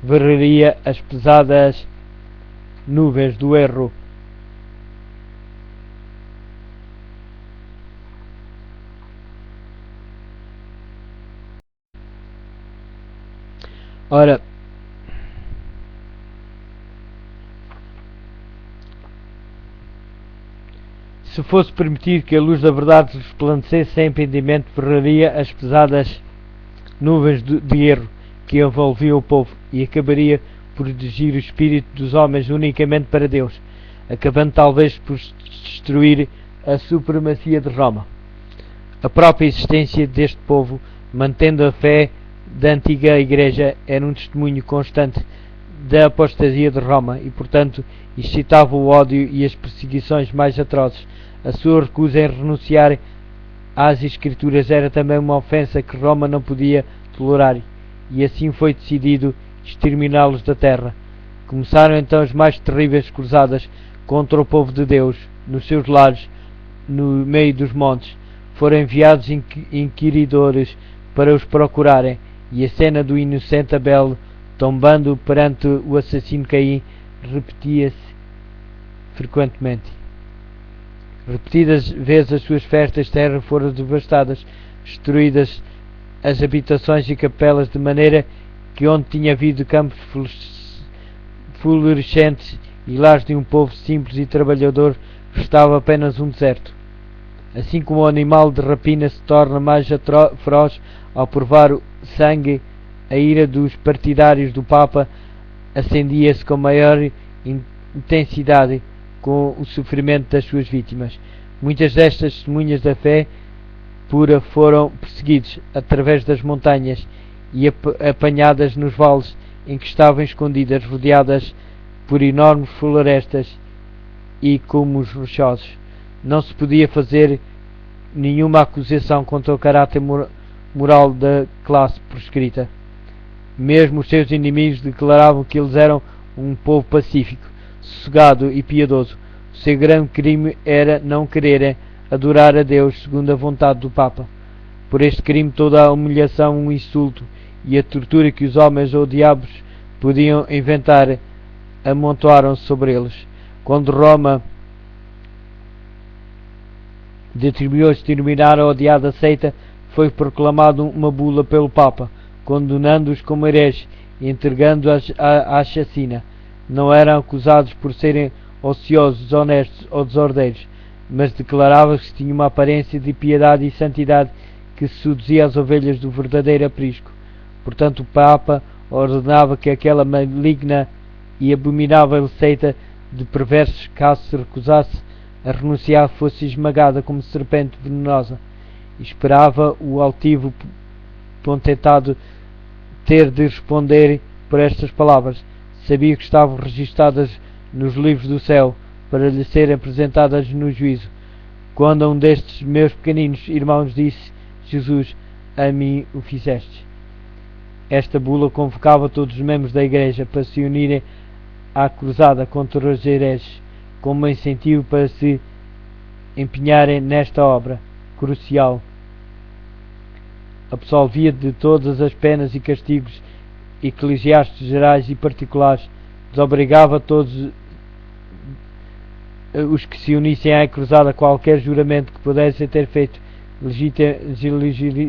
varreria as pesadas nuvens do erro. Ora, se fosse permitido que a luz da verdade resplandecesse sem impedimento, varreria as pesadas nuvens de erro que envolviam o povo e acabaria por dirigir o espírito dos homens unicamente para Deus, acabando talvez por destruir a supremacia de Roma. A própria existência deste povo, mantendo a fé da antiga Igreja, era um testemunho constante da apostasia de Roma e, portanto, excitava o ódio e as perseguições mais atrozes. A sua recusa em renunciar às Escrituras era também uma ofensa que Roma não podia tolerar, e assim foi decidido exterminá-los da terra. Começaram então as mais terríveis cruzadas contra o povo de Deus, nos seus lares, no meio dos montes. Foram enviados inquiridores para os procurarem, e a cena do inocente Abel tombando perante o assassino Caim repetia-se frequentemente. Repetidas vezes as suas festas de terra foram devastadas, destruídas as habitações e capelas, de maneira que onde tinha havido campos florescentes e lares de um povo simples e trabalhador, restava apenas um deserto. Assim como o animal de rapina se torna mais feroz ao provar o sangue, a ira dos partidários do Papa acendia-se com maior intensidade com o sofrimento das suas vítimas. Muitas destas testemunhas da fé pura foram perseguidos através das montanhas e apanhadas nos vales em que estavam escondidas, rodeadas por enormes florestas e cumos rochosos. Não se podia fazer nenhuma acusação contra o caráter moral da classe proscrita. Mesmo os seus inimigos declaravam que eles eram um povo pacífico, sossegado e piedoso. O seu grande crime era não quererem adorar a Deus segundo a vontade do Papa. Por este crime toda a humilhação, o insulto e a tortura que os homens ou diabos podiam inventar amontoaram-se sobre eles. Quando Roma determinou exterminar a odiada seita, foi proclamado uma bula pelo Papa, condenando-os como hereges e entregando-os à chacina. Não eram acusados por serem ociosos, honestos ou desordeiros, mas declarava-se que tinham uma aparência de piedade e santidade que seduzia as ovelhas do verdadeiro aprisco. Portanto, o Papa ordenava que aquela maligna e abominável seita de perversos, caso se recusasse a renunciar, fosse esmagada como serpente venenosa. Esperava o altivo pontetado ter de responder por estas palavras. Sabia que estavam registadas nos livros do céu para lhe serem apresentadas no juízo. Quando um destes meus pequeninos irmãos disse: Jesus, a mim o fizeste. Esta bula convocava todos os membros da Igreja para se unirem à cruzada contra os hereges, como incentivo para se empenharem nesta obra crucial. Absolvia de todas as penas e castigos eclesiásticos gerais e particulares, desobrigava todos os que se unissem à cruzada qualquer juramento que pudessem ter feito,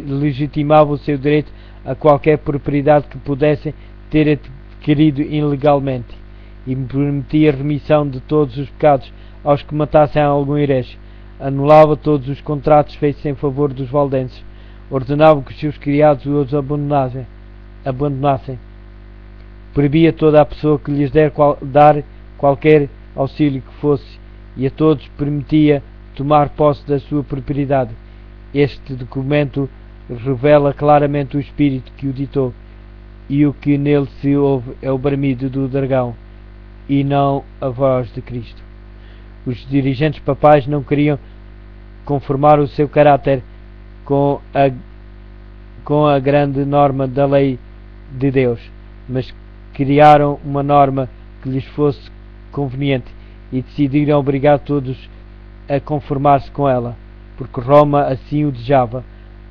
legitimava o seu direito a qualquer propriedade que pudessem ter adquirido ilegalmente, e permitia remissão de todos os pecados aos que matassem algum herege. Anulava todos os contratos feitos em favor dos valdenses. Ordenava que os seus criados os abandonassem. Proibia toda a pessoa que lhes dar qualquer auxílio que fosse, e a todos permitia tomar posse da sua propriedade. Este documento revela claramente o espírito que o ditou, e o que nele se ouve é o bramido do dragão, e não a voz de Cristo. Os dirigentes papais não queriam conformar o seu caráter com a grande norma da lei de Deus, mas criaram uma norma que lhes fosse conveniente e decidiram obrigar todos a conformar-se com ela, porque Roma assim o desejava.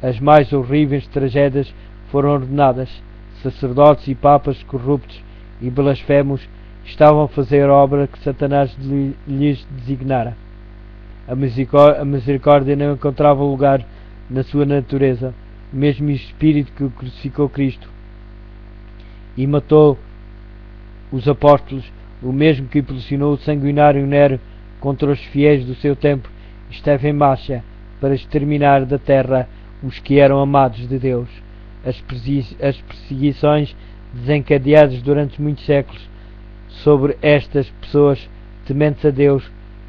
As mais horríveis tragédias foram ordenadas. Sacerdotes e papas corruptos e blasfemos estavam a fazer a obra que Satanás lhes designara. A misericórdia não encontrava lugar na sua natureza, o mesmo espírito que crucificou Cristo e matou os apóstolos, o mesmo que impulsionou o sanguinário Nero contra os fiéis do seu tempo, esteve em marcha para exterminar da terra os que eram amados de Deus. As perseguições desencadeadas durante muitos séculos sobre estas pessoas tementes a Deus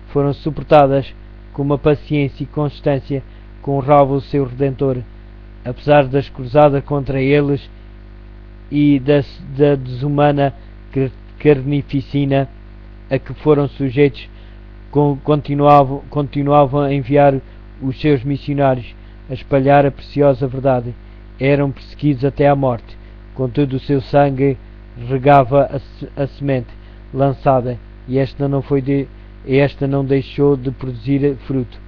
foram suportadas com uma paciência e constância que honrava o seu Redentor, apesar das cruzadas contra eles e da desumana carnificina a que foram sujeitos. Continuavam a enviar os seus missionários a espalhar a preciosa verdade. Eram perseguidos até à morte, contudo o seu sangue regava a semente, lançada, e esta não deixou de produzir fruto.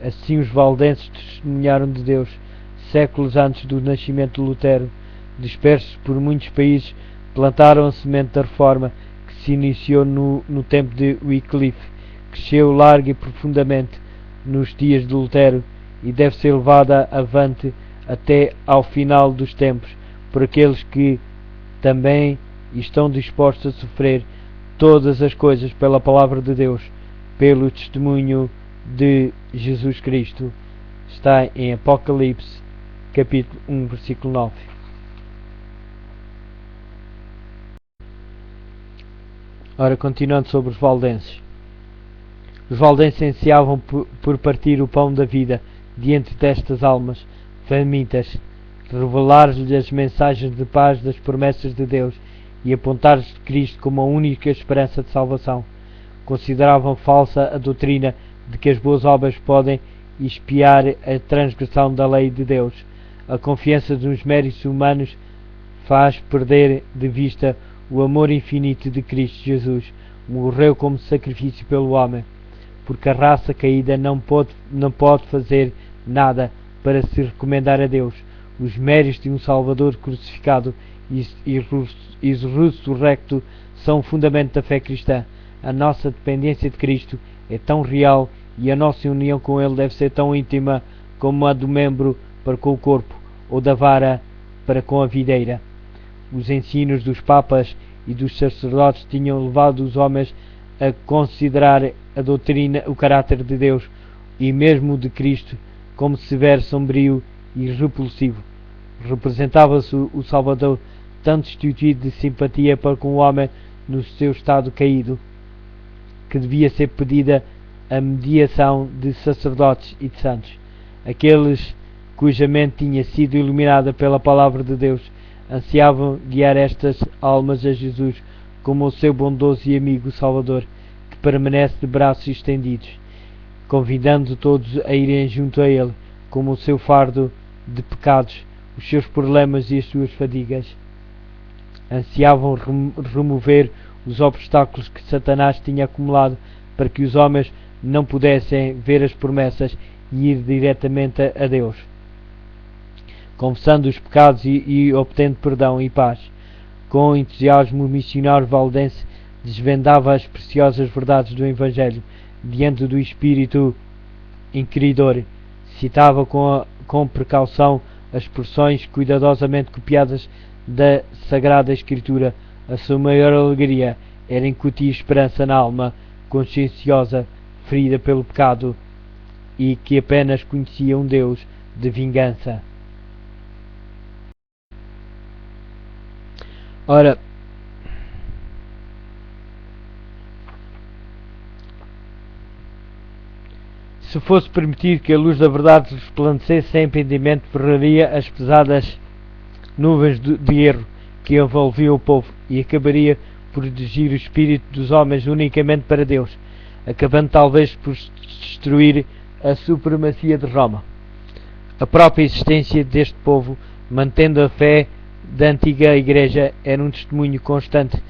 Assim os valdenses testemunharam de Deus, séculos antes do nascimento de Lutero. Dispersos por muitos países, plantaram a semente da reforma que se iniciou no tempo de Wycliffe, cresceu larga e profundamente nos dias de Lutero e deve ser levada avante até ao final dos tempos por aqueles que também estão dispostos a sofrer todas as coisas pela palavra de Deus, pelo testemunho de Jesus Cristo. Está em Apocalipse, capítulo 1, versículo 9. Ora, continuando sobre os valdenses. Os valdenses ansiavam por partir o pão da vida diante destas almas famintas, revelar-lhes as mensagens de paz das promessas de Deus e apontar-lhes Cristo como a única esperança de salvação. Consideravam falsa a doutrina de que as boas obras podem expiar a transgressão da lei de Deus. A confiança nos méritos humanos faz perder de vista o amor infinito de Cristo Jesus. Morreu como sacrifício pelo homem, porque a raça caída não pode fazer nada para se recomendar a Deus. Os méritos de um Salvador crucificado e ressurrecto são o fundamento da fé cristã. A nossa dependência de Cristo é tão real e a nossa união com Ele deve ser tão íntima como a do membro para com o corpo ou da vara para com a videira. Os ensinos dos papas e dos sacerdotes tinham levado os homens a considerar a doutrina, o caráter de Deus e mesmo de Cristo como severo, sombrio e repulsivo. Representava-se o Salvador tão destituído de simpatia para com o homem no seu estado caído, que devia ser pedida a mediação de sacerdotes e de santos. Aqueles cuja mente tinha sido iluminada pela palavra de Deus ansiavam guiar estas almas a Jesus como o seu bondoso e amigo Salvador, que permanece de braços estendidos, convidando todos a irem junto a Ele, como o seu fardo de pecados, os seus problemas e as suas fadigas. Ansiavam remover os obstáculos que Satanás tinha acumulado para que os homens não pudessem ver as promessas e ir diretamente a Deus, confessando os pecados e obtendo perdão e paz. Com entusiasmo, o missionário valdense desvendava as preciosas verdades do Evangelho diante do espírito inquiridor. Citava com precaução as porções cuidadosamente copiadas da Sagrada Escritura. A sua maior alegria era incutir esperança na alma conscienciosa, ferida pelo pecado, e que apenas conhecia um Deus de vingança. Ora, se fosse permitido que a luz da verdade resplandecesse sem impedimento, varreria as pesadas nuvens de erro que envolviam o povo e acabaria por dirigir o espírito dos homens unicamente para Deus, acabando talvez por destruir a supremacia de Roma. A própria existência deste povo, mantendo a fé da antiga Igreja, era um testemunho constante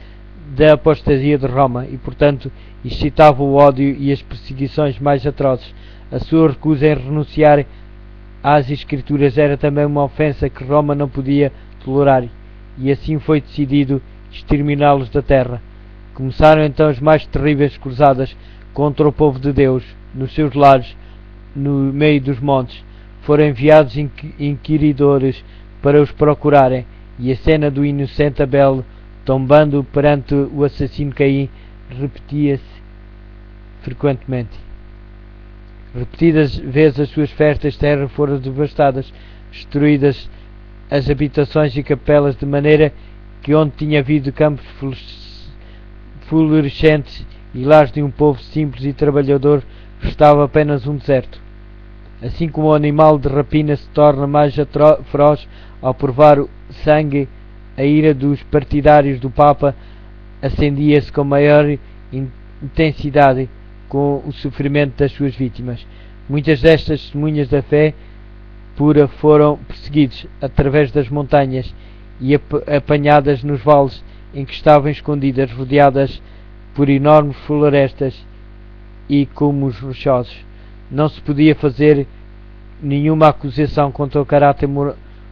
da apostasia de Roma e, portanto, excitava o ódio e as perseguições mais atrozes. A sua recusa em renunciar às Escrituras era também uma ofensa que Roma não podia tolerar, e assim foi decidido exterminá-los da terra. Começaram então as mais terríveis cruzadas contra o povo de Deus, nos seus lares, no meio dos montes. Foram enviados inquiridores para os procurarem, e a cena do inocente Abel tombando perante o assassino Caim repetia-se frequentemente. Repetidas vezes as suas festas de terra foram devastadas, destruídas as habitações e capelas, de maneira que onde tinha havido campos florescentes e lares de um povo simples e trabalhador, restava apenas um deserto. Assim como o animal de rapina se torna mais feroz ao provar o sangue, a ira dos partidários do Papa acendia-se com maior intensidade com o sofrimento das suas vítimas. Muitas destas testemunhas da fé pura foram perseguidos através das montanhas e apanhadas nos vales em que estavam escondidas, rodeadas por enormes florestas e cumos rochosos. Não se podia fazer nenhuma acusação contra o caráter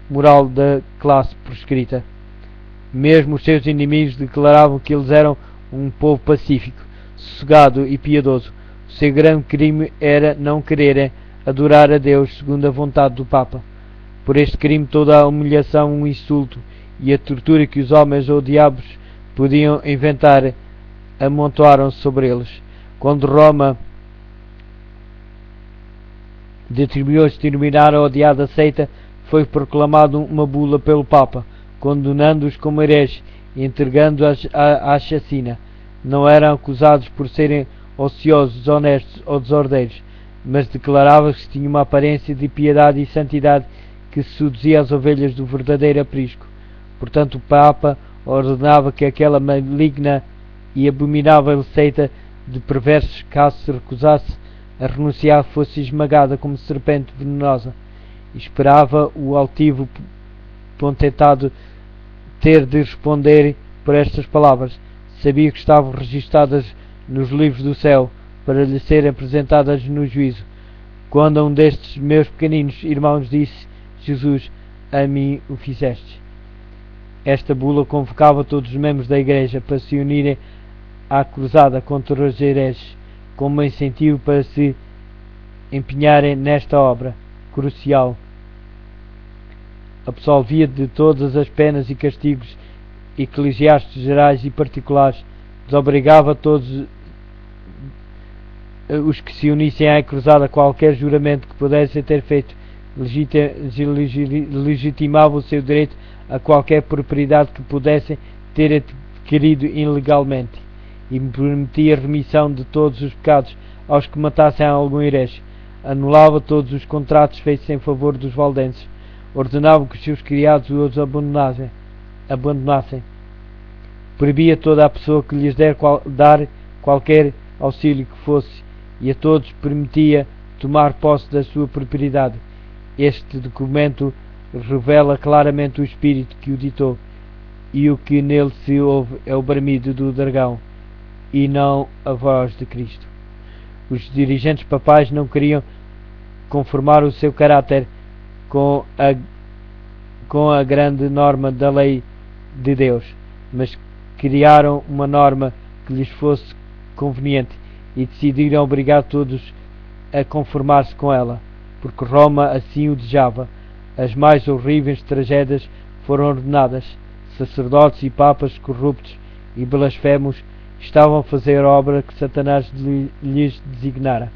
moral da classe proscrita. Mesmo os seus inimigos declaravam que eles eram um povo pacífico, sossegado e piedoso. O seu grande crime era não quererem adorar a Deus segundo a vontade do Papa. Por este crime toda a humilhação, o insulto e a tortura que os homens ou diabos podiam inventar amontoaram-se sobre eles. Quando Roma determinou exterminar a odiada seita, foi proclamado uma bula pelo Papa, condenando-os como hereges e entregando-os à chacina. Não eram acusados por serem ociosos, desonestos ou desordeiros, mas declarava-se que tinham uma aparência de piedade e santidade que seduzia as ovelhas do verdadeiro aprisco. Portanto, o Papa ordenava que aquela maligna e abominável seita de perversos, caso se recusasse a renunciar, fosse esmagada como serpente venenosa. Esperava o altivo potentado ter de responder por estas palavras. Sabia que estavam registadas nos livros do céu para lhe serem apresentadas no juízo. Quando a um destes meus pequeninos irmãos disse Jesus, a mim o fizeste. Esta bula convocava todos os membros da Igreja para se unirem à cruzada contra os hereges, como incentivo para se empenharem nesta obra crucial. Absolvia de todas as penas e castigos eclesiásticos gerais e particulares, desobrigava todos os que se unissem à cruzada qualquer juramento que pudessem ter feito, legitimava o seu direito a qualquer propriedade que pudessem ter adquirido ilegalmente, e permitia remissão de todos os pecados aos que matassem algum herege, anulava todos os contratos feitos em favor dos valdenses, ordenava que os seus criados os abandonassem, proibia toda a pessoa que lhes dar qualquer auxílio que fosse, e a todos permitia tomar posse da sua propriedade. Este documento revela claramente o espírito que o ditou, e o que nele se ouve é o bramido do dragão, e não a voz de Cristo. Os dirigentes papais não queriam conformar o seu caráter com a grande norma da lei de Deus, mas criaram uma norma que lhes fosse conveniente e decidiram obrigar todos a conformar-se com ela, porque Roma assim o desejava. As mais horríveis tragédias foram ordenadas. Sacerdotes e papas corruptos e blasfemos estavam a fazer a obra que Satanás lhes designara.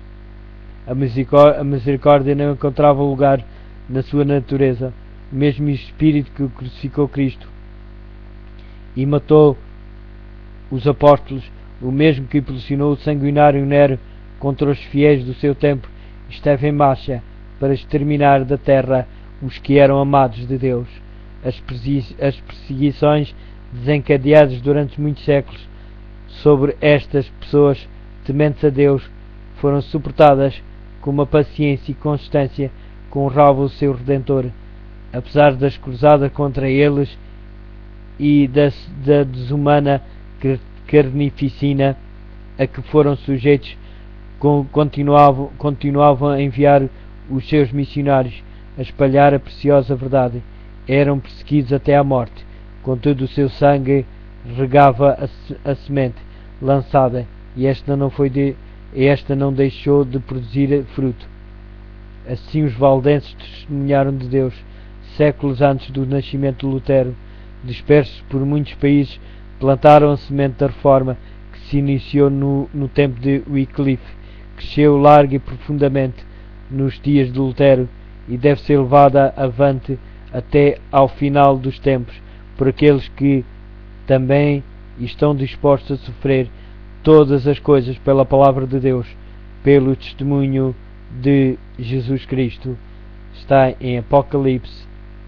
A misericórdia não encontrava lugar na sua natureza, o mesmo espírito que crucificou Cristo e matou os apóstolos, o mesmo que impulsionou o sanguinário Nero contra os fiéis do seu tempo, esteve em marcha para exterminar da terra os que eram amados de Deus. As perseguições desencadeadas durante muitos séculos sobre estas pessoas tementes a Deus foram suportadas com uma paciência e constância que honrava o seu Redentor. Apesar das cruzadas contra eles e da desumana carnificina a que foram sujeitos, continuavam a enviar os seus missionários a espalhar a preciosa verdade. Eram perseguidos até à morte, contudo o seu sangue regava a semente lançada, e esta não deixou de produzir fruto. Assim os valdenses testemunharam de Deus, séculos antes do nascimento de Lutero. Dispersos por muitos países, plantaram a semente da reforma que se iniciou no tempo de Wycliffe, cresceu larga e profundamente nos dias de Lutero e deve ser levada avante até ao final dos tempos por aqueles que também estão dispostos a sofrer todas as coisas pela palavra de Deus, pelo testemunho de Jesus Cristo. Está em Apocalipse,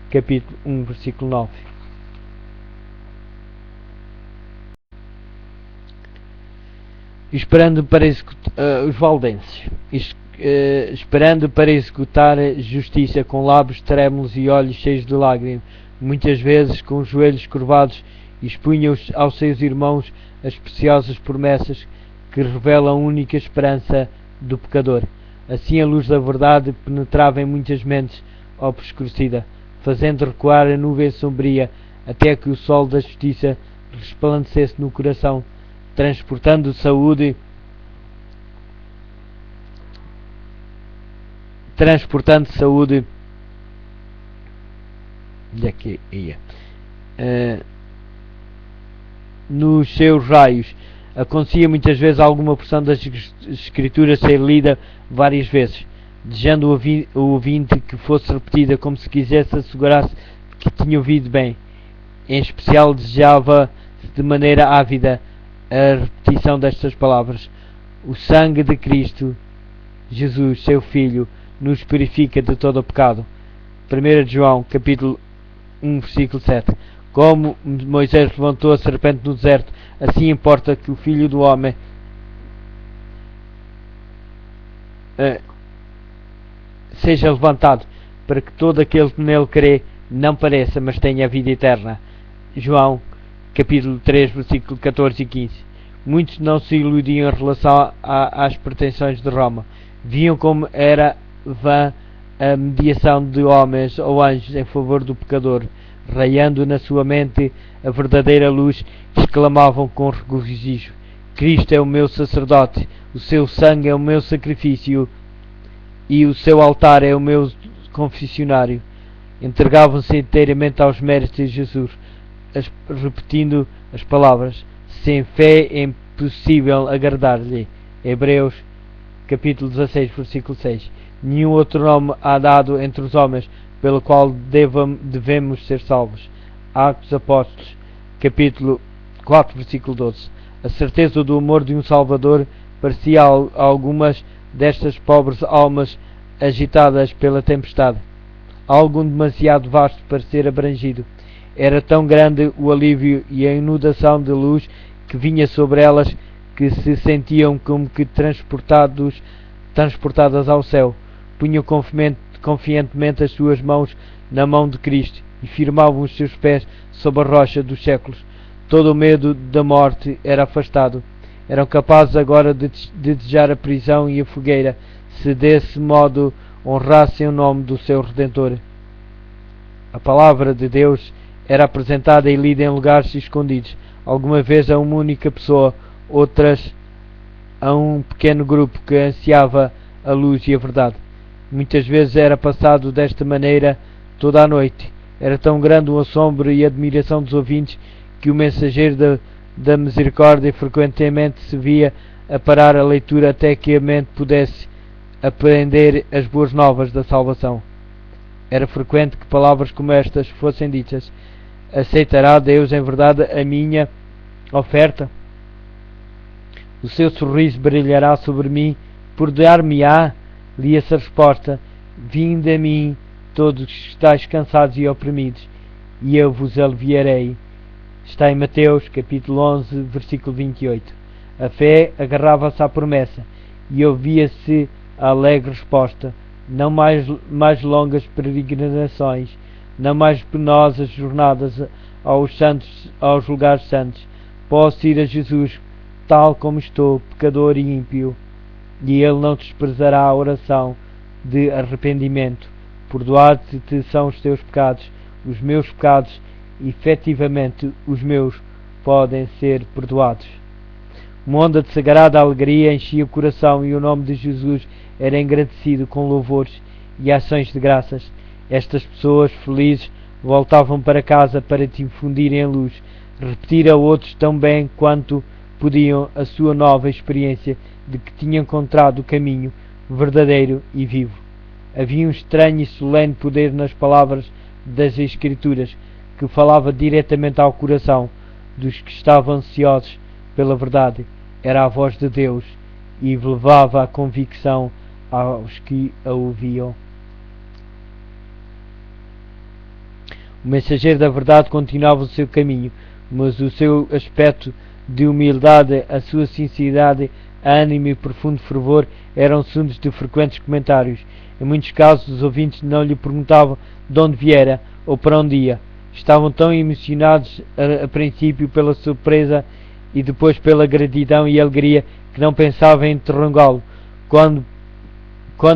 capítulo 1, versículo 9. Esperando para executar os valdenses, esperando para executar justiça com lábios trêmulos e olhos cheios de lágrimas, muitas vezes com os joelhos curvados e expunha aos seus irmãos as preciosas promessas que revelam a única esperança do pecador. Assim a luz da verdade penetrava em muitas mentes obscurecidas, fazendo recuar a nuvem sombria até que o sol da justiça resplandecesse no coração, transportando saúde nos seus raios. Acontecia muitas vezes alguma porção das Escrituras ser lida várias vezes, desejando o ouvinte que fosse repetida, como se quisesse assegurar-se que tinha ouvido bem. Em especial desejava de maneira ávida a repetição destas palavras: o sangue de Cristo Jesus, seu Filho, nos purifica de todo o pecado. 1 João, capítulo 1, versículo 7. Como Moisés levantou a serpente no deserto, assim importa que o Filho do Homem seja levantado, para que todo aquele que nele crê não pareça, mas tenha a vida eterna. João, capítulo 3, versículo 14 e 15. Muitos não se iludiam em relação às pretensões de Roma. Viam como era vã a mediação de homens ou anjos em favor do pecador. Raiando na sua mente a verdadeira luz, exclamavam com regozijo: Cristo é o meu sacerdote, o seu sangue é o meu sacrifício e o seu altar é o meu confessionário. Entregavam-se inteiramente aos méritos de Jesus, repetindo as palavras: sem fé é impossível agradar-lhe. Hebreus, capítulo 16, versículo 6. Nenhum outro nome há dado entre os homens pelo qual devemos ser salvos. Atos dos Apóstolos, capítulo 4, versículo 12. A certeza do amor de um Salvador parecia a algumas destas pobres almas agitadas pela tempestade algo demasiado vasto para ser abrangido. Era tão grande o alívio e a inundação de luz que vinha sobre elas que se sentiam como que transportadas ao céu. Punham confiantemente as suas mãos na mão de Cristo e firmavam os seus pés sob a rocha dos séculos. Todo o medo da morte era afastado. Eram capazes agora de desejar a prisão e a fogueira, se desse modo honrassem o nome do seu Redentor. A palavra de Deus era apresentada e lida em lugares escondidos, alguma vez a uma única pessoa, outras a um pequeno grupo que ansiava a luz e a verdade. Muitas vezes era passado desta maneira toda a noite. Era tão grande o assombro e a admiração dos ouvintes que o mensageiro da misericórdia frequentemente se via a parar a leitura até que a mente pudesse aprender as boas novas da salvação. Era frequente que palavras como estas fossem ditas: aceitará Deus em verdade a minha oferta? O seu sorriso brilhará sobre mim, por dar-me-á? Lia-se a resposta: vinde a mim, todos que estáis cansados e oprimidos, e eu vos aliviarei. Está em Mateus, capítulo 11, versículo 28. A fé agarrava-se à promessa, e ouvia-se a alegre resposta: não mais longas peregrinações, não mais penosas jornadas aos lugares santos. Posso ir a Jesus, tal como estou, pecador e ímpio, e Ele não desprezará a oração de arrependimento. Perdoados-te são os teus pecados, os meus pecados, efetivamente os meus, podem ser perdoados. Uma onda de sagrada alegria enchia o coração e o nome de Jesus era engrandecido com louvores e ações de graças. Estas pessoas felizes voltavam para casa para te infundirem a luz, repetir a outros tão bem quanto podiam a sua nova experiência de que tinham encontrado o caminho verdadeiro e vivo. Havia um estranho e solene poder nas palavras das Escrituras que falava diretamente ao coração dos que estavam ansiosos pela verdade. Era a voz de Deus e levava a convicção aos que a ouviam. O mensageiro da verdade continuava o seu caminho, mas o seu aspecto de humildade, a sua sinceridade, ânimo e profundo fervor eram assuntos de frequentes comentários. Em muitos casos os ouvintes não lhe perguntavam de onde viera ou para onde ia. Estavam tão emocionados a princípio pela surpresa e depois pela gratidão e alegria que não pensavam em interrogá-lo. Quando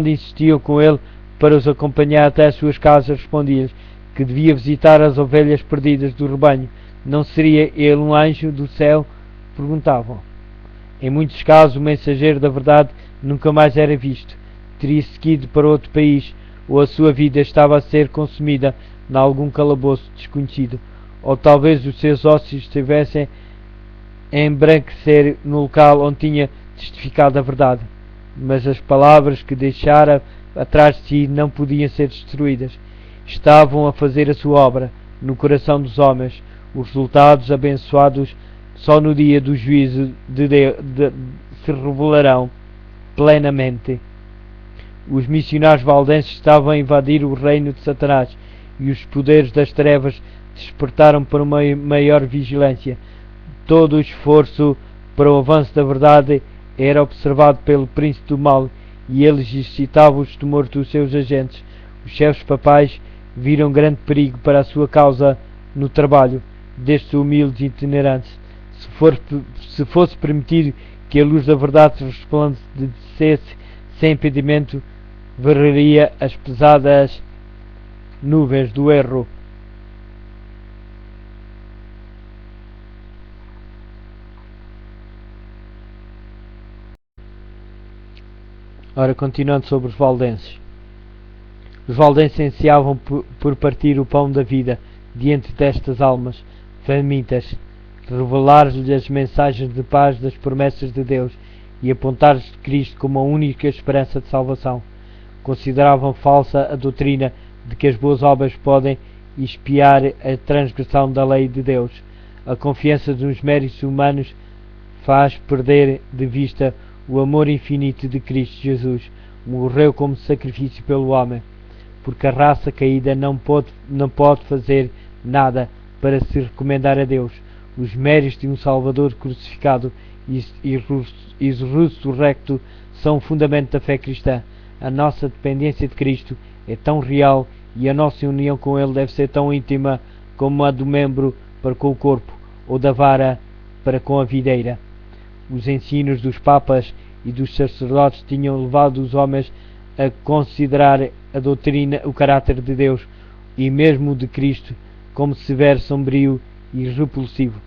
insistiam com ele para os acompanhar até as suas casas, respondia-lhes que devia visitar as ovelhas perdidas do rebanho. Não seria ele um anjo do céu? Perguntavam. Em muitos casos, o mensageiro da verdade nunca mais era visto. Teria seguido para outro país, ou a sua vida estava a ser consumida em algum calabouço desconhecido, ou talvez os seus ossos estivessem a embranquecer no local onde tinha testificado a verdade. Mas as palavras que deixara atrás de si não podiam ser destruídas. Estavam a fazer a sua obra no coração dos homens. Os resultados abençoados só no dia do juízo se revelarão plenamente. Os missionários valdenses estavam a invadir o reino de Satanás e os poderes das trevas despertaram para uma maior vigilância. Todo o esforço para o avanço da verdade era observado pelo príncipe do mal e ele excitava os temores dos seus agentes. Os chefes papais viram grande perigo para a sua causa no trabalho destes humildes itinerantes. Se fosse permitido que a luz da verdade resplandecesse sem impedimento, varreria as pesadas nuvens do erro. Ora, continuando sobre os valdenses. Os valdenses ansiavam por partir o pão da vida diante destas almas famintas, revelar-lhes as mensagens de paz das promessas de Deus e apontar-lhes Cristo como a única esperança de salvação. Consideravam falsa a doutrina de que as boas obras podem expiar a transgressão da lei de Deus. A confiança nos méritos humanos faz perder de vista o amor infinito de Cristo Jesus. Morreu como sacrifício pelo homem, porque a raça caída não pode fazer nada para se recomendar a Deus. Os méritos de um Salvador crucificado e ressurrecto são o fundamento da fé cristã. A nossa dependência de Cristo é tão real e a nossa união com Ele deve ser tão íntima como a do membro para com o corpo ou da vara para com a videira. Os ensinos dos papas e dos sacerdotes tinham levado os homens a considerar a doutrina, o caráter de Deus e mesmo o de Cristo como severo, sombrio e repulsivo.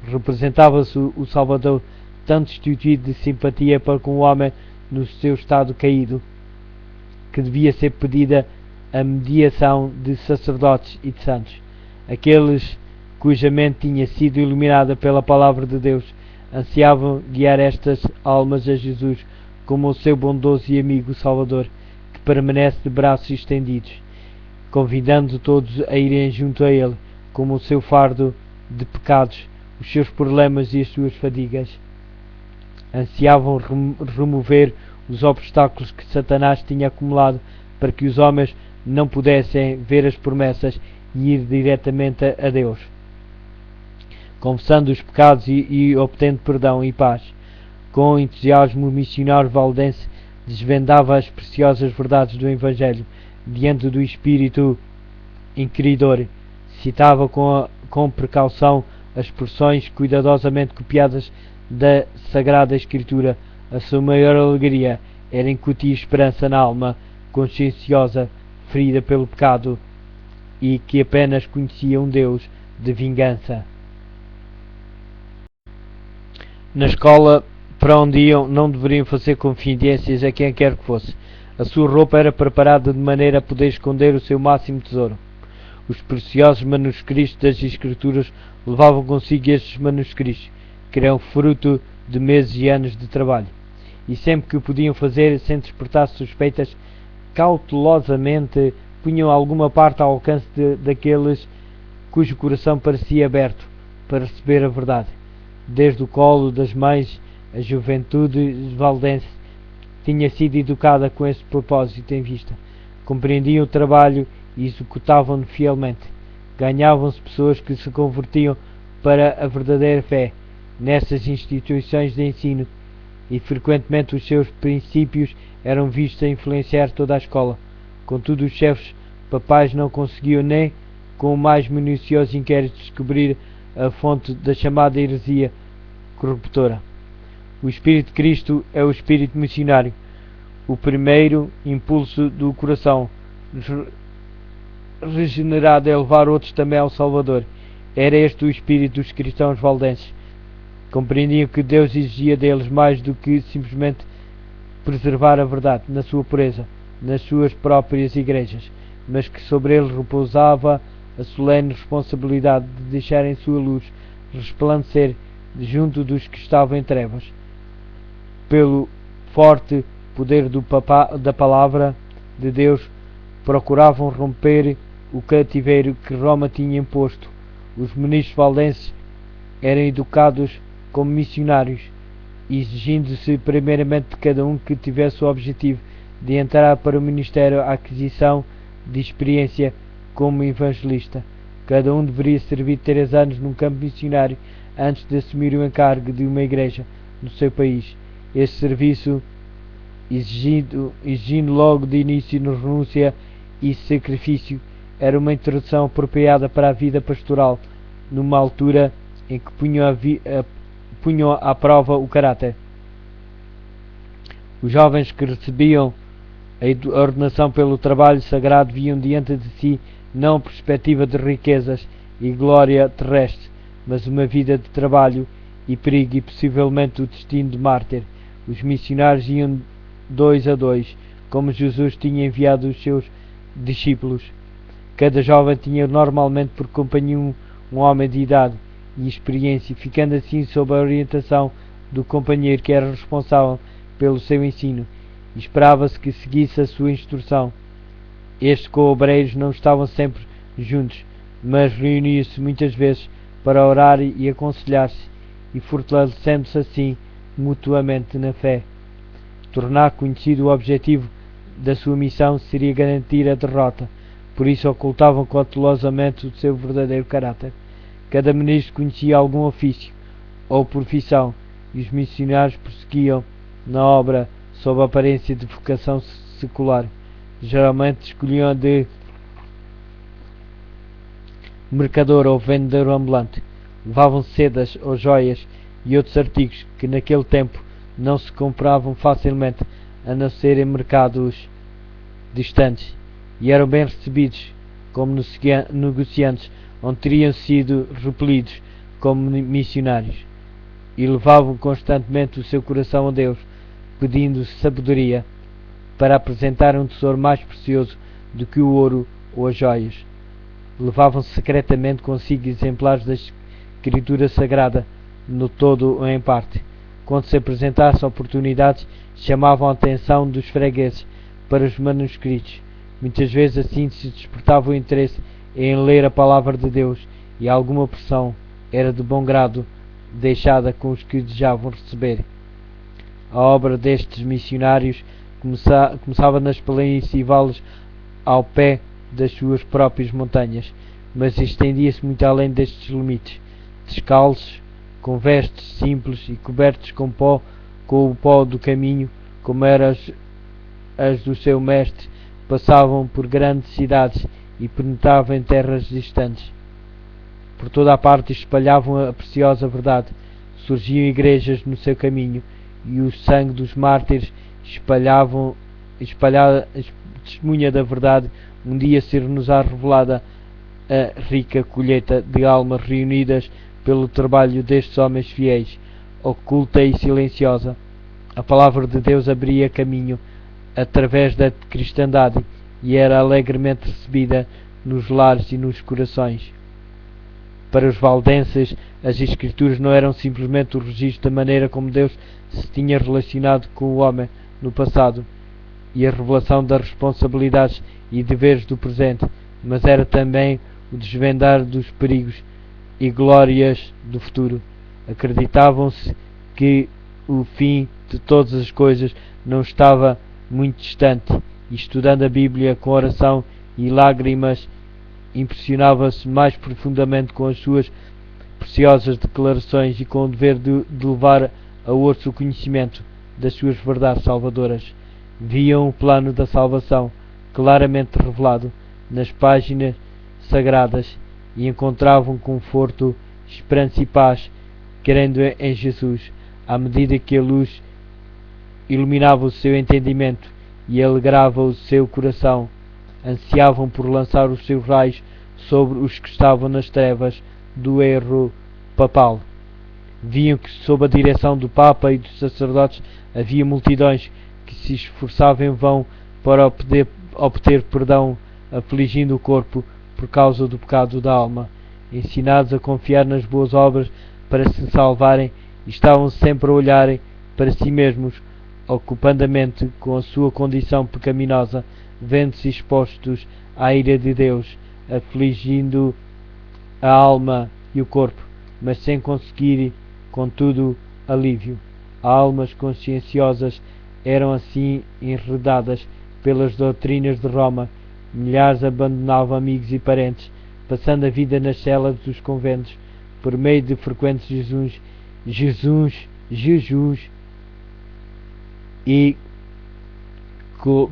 Representava-se o Salvador tão destituído de simpatia para com o homem no seu estado caído, que devia ser pedida a mediação de sacerdotes e de santos. Aqueles cuja mente tinha sido iluminada pela palavra de Deus ansiavam guiar estas almas a Jesus como o seu bondoso e amigo Salvador, que permanece de braços estendidos, convidando todos a irem junto a Ele, como o seu fardo de pecados, os seus problemas e as suas fadigas. Ansiavam remover os obstáculos que Satanás tinha acumulado para que os homens não pudessem ver as promessas e ir diretamente a Deus, confessando os pecados e obtendo perdão e paz. Com entusiasmo, o missionário valdense desvendava as preciosas verdades do Evangelho diante do espírito inquiridor. Citava com precaução as porções cuidadosamente copiadas da Sagrada Escritura. A sua maior alegria era incutir esperança na alma conscienciosa, ferida pelo pecado, e que apenas conhecia um Deus de vingança. Na escola para onde iam, não deveriam fazer confidências a quem quer que fosse. A sua roupa era preparada de maneira a poder esconder o seu máximo tesouro. Os preciosos manuscritos das Escrituras levavam consigo estes manuscritos, que eram fruto de meses e anos de trabalho. E sempre que o podiam fazer, sem despertar suspeitas, cautelosamente punham alguma parte ao alcance daqueles cujo coração parecia aberto para receber a verdade. Desde o colo das mães, a juventude valdense tinha sido educada com esse propósito em vista. Compreendiam o trabalho e executavam-no fielmente. Ganhavam-se pessoas que se convertiam para a verdadeira fé nessas instituições de ensino, e frequentemente os seus princípios eram vistos a influenciar toda a escola. Contudo, os chefes papais não conseguiam nem com o mais minucioso inquérito, descobrir a fonte da chamada heresia corruptora. O Espírito de Cristo é o Espírito missionário, o primeiro impulso do coração regenerado é levar outros também ao Salvador. Era este o espírito dos cristãos valdenses. Compreendiam que Deus exigia deles mais do que simplesmente preservar a verdade na sua pureza, nas suas próprias igrejas, mas que sobre eles repousava a solene responsabilidade de deixarem sua luz resplandecer junto dos que estavam em trevas. Pelo forte poder da palavra de Deus, procuravam romper o cativeiro que Roma tinha imposto. Os ministros valdenses eram educados como missionários, exigindo-se primeiramente de cada um que tivesse o objetivo de entrar para o ministério a aquisição de experiência como evangelista. Cada um deveria servir 3 anos num campo missionário antes de assumir o encargo de uma igreja no seu país. Este serviço, exigindo logo de início renúncia e sacrifício, era uma introdução apropriada para a vida pastoral, numa altura em que punham à prova o caráter. Os jovens que recebiam a ordenação pelo trabalho sagrado viam diante de si não a perspectiva de riquezas e glória terrestre, mas uma vida de trabalho e perigo e possivelmente o destino de mártir. Os missionários iam 2 a 2, como Jesus tinha enviado os seus discípulos. Cada jovem tinha normalmente por companhia um homem de idade e experiência, ficando assim sob a orientação do companheiro que era responsável pelo seu ensino. Esperava-se que seguisse a sua instrução. Estes co-obreiros não estavam sempre juntos, mas reuniam-se muitas vezes para orar e aconselhar-se, e fortalecendo-se assim mutuamente na fé. Tornar conhecido o objetivo da sua missão seria garantir a derrota, por isso ocultavam cautelosamente o seu verdadeiro caráter. Cada ministro conhecia algum ofício ou profissão, e os missionários prosseguiam na obra sob a aparência de vocação secular. Geralmente escolhiam de mercador ou vendedor ambulante. Levavam sedas ou joias e outros artigos que naquele tempo não se compravam facilmente, a não ser em mercados distantes, e eram bem recebidos como negociantes, onde teriam sido repelidos como missionários, e levavam constantemente o seu coração a Deus, pedindo sabedoria para apresentar um tesouro mais precioso do que o ouro ou as joias. Levavam secretamente consigo exemplares da Escritura Sagrada, no todo ou em parte. Quando se apresentassem oportunidades, chamavam a atenção dos fregueses para os manuscritos. Muitas vezes assim se despertava o interesse em ler a palavra de Deus, e alguma pressão era de bom grado deixada com os que desejavam receber. A obra destes missionários começava nas planícies e vales ao pé das suas próprias montanhas, mas estendia-se muito além destes limites. Descalços, com vestes simples e cobertos com o pó do caminho, como eram as do seu mestre, passavam por grandes cidades e penetravam em terras distantes. Por toda a parte espalhavam a preciosa verdade. Surgiam igrejas no seu caminho, e o sangue dos mártires testemunha da verdade. Um dia ser-nos-á revelada a rica colheita de almas reunidas pelo trabalho destes homens fiéis, oculta e silenciosa. A palavra de Deus abria caminho através da cristandade e era alegremente recebida nos lares e nos corações. Para os valdenses, as Escrituras não eram simplesmente o registro da maneira como Deus se tinha relacionado com o homem no passado e a revelação das responsabilidades e deveres do presente, mas era também o desvendar dos perigos e glórias do futuro. Acreditavam-se que o fim de todas as coisas não estava muito distante, e estudando a Bíblia com oração e lágrimas, impressionava-se mais profundamente com as suas preciosas declarações e com o dever de levar a outros o conhecimento das suas verdades salvadoras. Viam o plano da salvação claramente revelado nas páginas sagradas e encontravam conforto, esperança e paz, crendo em Jesus, à medida que a luz iluminava o seu entendimento e alegrava o seu coração. Ansiavam por lançar os seus raios sobre os que estavam nas trevas do erro papal. Viam que sob a direção do Papa e dos sacerdotes havia multidões que se esforçavam em vão para obter perdão, afligindo o corpo por causa do pecado da alma. Ensinados a confiar nas boas obras para se salvarem, estavam sempre a olharem para si mesmos, ocupando a mente com a sua condição pecaminosa, vendo-se expostos à ira de Deus, afligindo a alma e o corpo, mas sem conseguir, contudo, alívio. Almas conscienciosas eram assim enredadas pelas doutrinas de Roma. Milhares abandonavam amigos e parentes, passando a vida nas celas dos conventos, por meio de frequentes jejuns e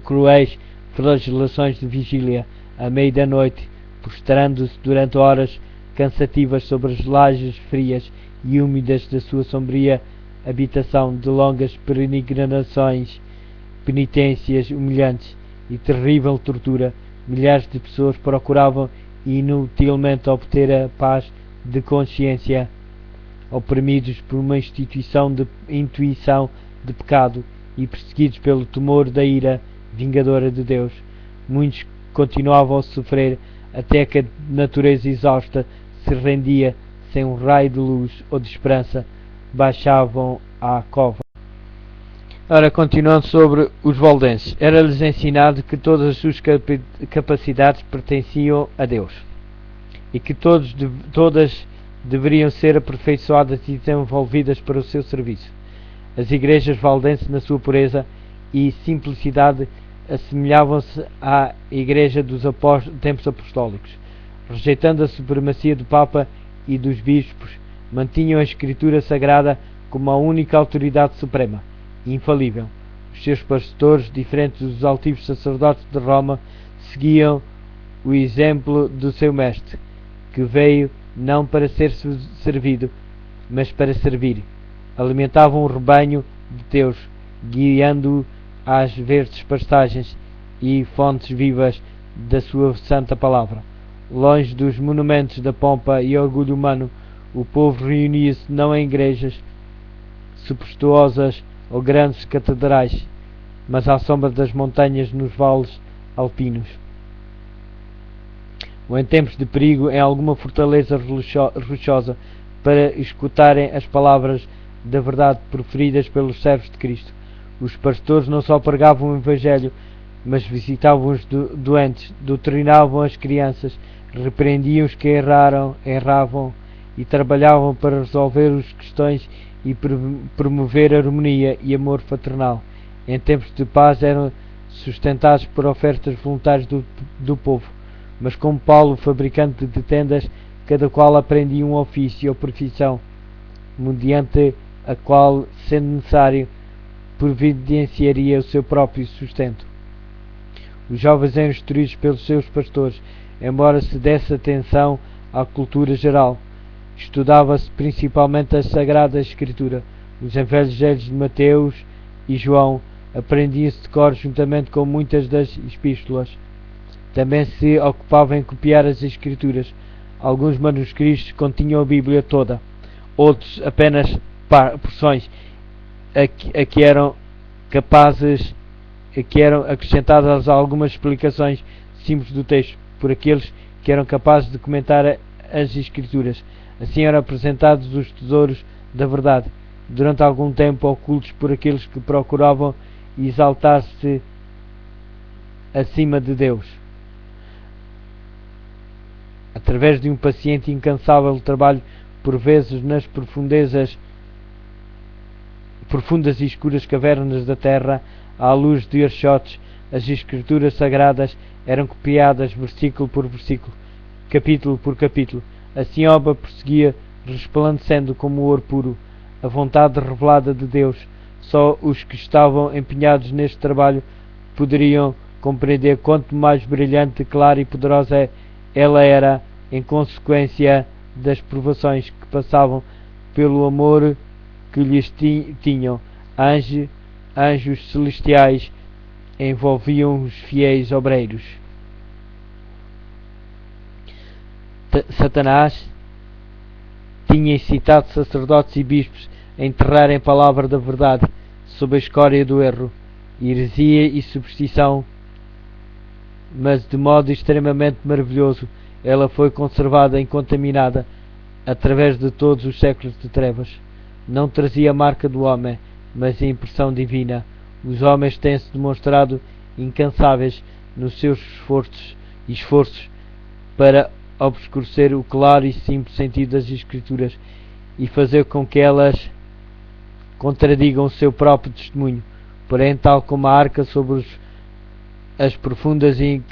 cruéis flagelações de vigília, à meia da noite, prostrando-se durante horas cansativas sobre as lajes frias e úmidas da sua sombria habitação, de longas peregrinações, penitências humilhantes e terrível tortura. Milhares de pessoas procuravam inutilmente obter a paz de consciência, oprimidos por uma intuição de pecado e perseguidos pelo temor da ira vingadora de Deus. Muitos continuavam a sofrer até que a natureza exausta se rendia, sem um raio de luz ou de esperança, baixavam à cova. Ora, continuando sobre os valdenses, era-lhes ensinado que todas as suas capacidades pertenciam a Deus e que todas deveriam ser aperfeiçoadas e desenvolvidas para o seu serviço. As igrejas valdenses, na sua pureza e simplicidade, assemelhavam-se à igreja dos tempos apostólicos. Rejeitando a supremacia do Papa e dos bispos, mantinham a Escritura Sagrada como a única autoridade suprema e infalível. Os seus pastores, diferentes dos altivos sacerdotes de Roma, seguiam o exemplo do seu mestre, que veio não para ser servido, mas para servir. Alimentavam o rebanho de Deus, guiando-o às verdes pastagens e fontes vivas da sua santa palavra. Longe dos monumentos da pompa e orgulho humano, o povo reunia-se não em igrejas superstuosas ou grandes catedrais, mas à sombra das montanhas nos vales alpinos, ou em tempos de perigo em alguma fortaleza rochosa, para escutarem as palavras da verdade proferidas pelos servos de Cristo. Os pastores não só pregavam o Evangelho, mas visitavam os doentes, doutrinavam as crianças, repreendiam os que erravam e trabalhavam para resolver as questões e promover a harmonia e amor fraternal. Em tempos de paz eram sustentados por ofertas voluntárias do povo, mas como Paulo, fabricante de tendas, cada qual aprendia um ofício ou profissão, mediante a qual, sendo necessário, providenciaria o seu próprio sustento. Os jovens eram instruídos pelos seus pastores, embora se desse atenção à cultura geral. Estudava-se principalmente a Sagrada Escritura. Os Evangelhos de Mateus e João aprendiam-se de cor juntamente com muitas das epístolas. Também se ocupava em copiar as Escrituras. Alguns manuscritos continham a Bíblia toda, outros apenas porções a que eram acrescentadas algumas explicações simples do texto por aqueles que eram capazes de comentar as Escrituras. Assim eram apresentados os tesouros da verdade, durante algum tempo ocultos por aqueles que procuravam exaltar-se acima de Deus. Através de um paciente e incansável trabalho, por vezes nas profundas e escuras cavernas da terra, à luz de archotes, as Escrituras Sagradas eram copiadas versículo por versículo, capítulo por capítulo. Assim a obra prosseguia, resplandecendo como ouro puro, a vontade revelada de Deus. Só os que estavam empenhados neste trabalho poderiam compreender quanto mais brilhante, clara e poderosa ela era em consequência das provações que passavam pelo amor que lhes tinham. Anjos celestiais envolviam os fiéis obreiros. Satanás tinha incitado sacerdotes e bispos a enterrarem a palavra da verdade sob a escória do erro, heresia e superstição, mas de modo extremamente maravilhoso ela foi conservada incontaminada através de todos os séculos de trevas. Não trazia a marca do homem, mas a impressão divina. Os homens têm-se demonstrado incansáveis nos seus esforços para obscurecer o claro e simples sentido das Escrituras e fazer com que elas contradigam o seu próprio testemunho. Porém, tal como a arca sobre as profundas e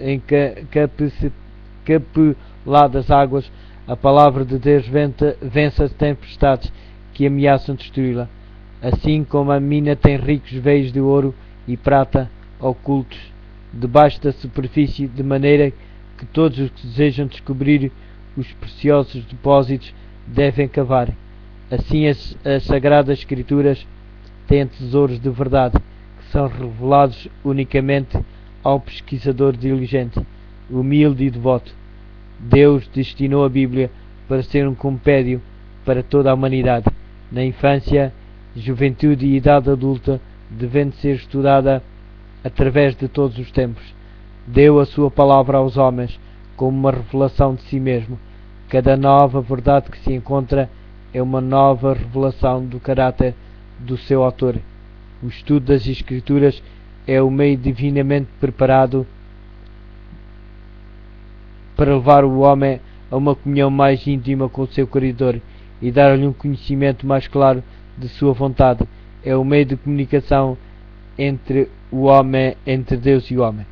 encapeladas águas, a palavra de Deus vence as tempestades que ameaçam destruí-la. Assim como a mina tem ricos veios de ouro e prata ocultos debaixo da superfície, de maneira que todos os que desejam descobrir os preciosos depósitos devem cavar. Assim as Sagradas Escrituras têm tesouros de verdade, que são revelados unicamente ao pesquisador diligente, humilde e devoto. Deus destinou a Bíblia para ser um compêndio para toda a humanidade, na infância, juventude e idade adulta, devendo ser estudada através de todos os tempos. Deu a sua palavra aos homens como uma revelação de si mesmo. Cada nova verdade que se encontra é uma nova revelação do caráter do seu autor. O estudo das Escrituras é o meio divinamente preparado para levar o homem a uma comunhão mais íntima com o seu Criador e dar-lhe um conhecimento mais claro de sua vontade. É o meio de comunicação entre Deus e o homem.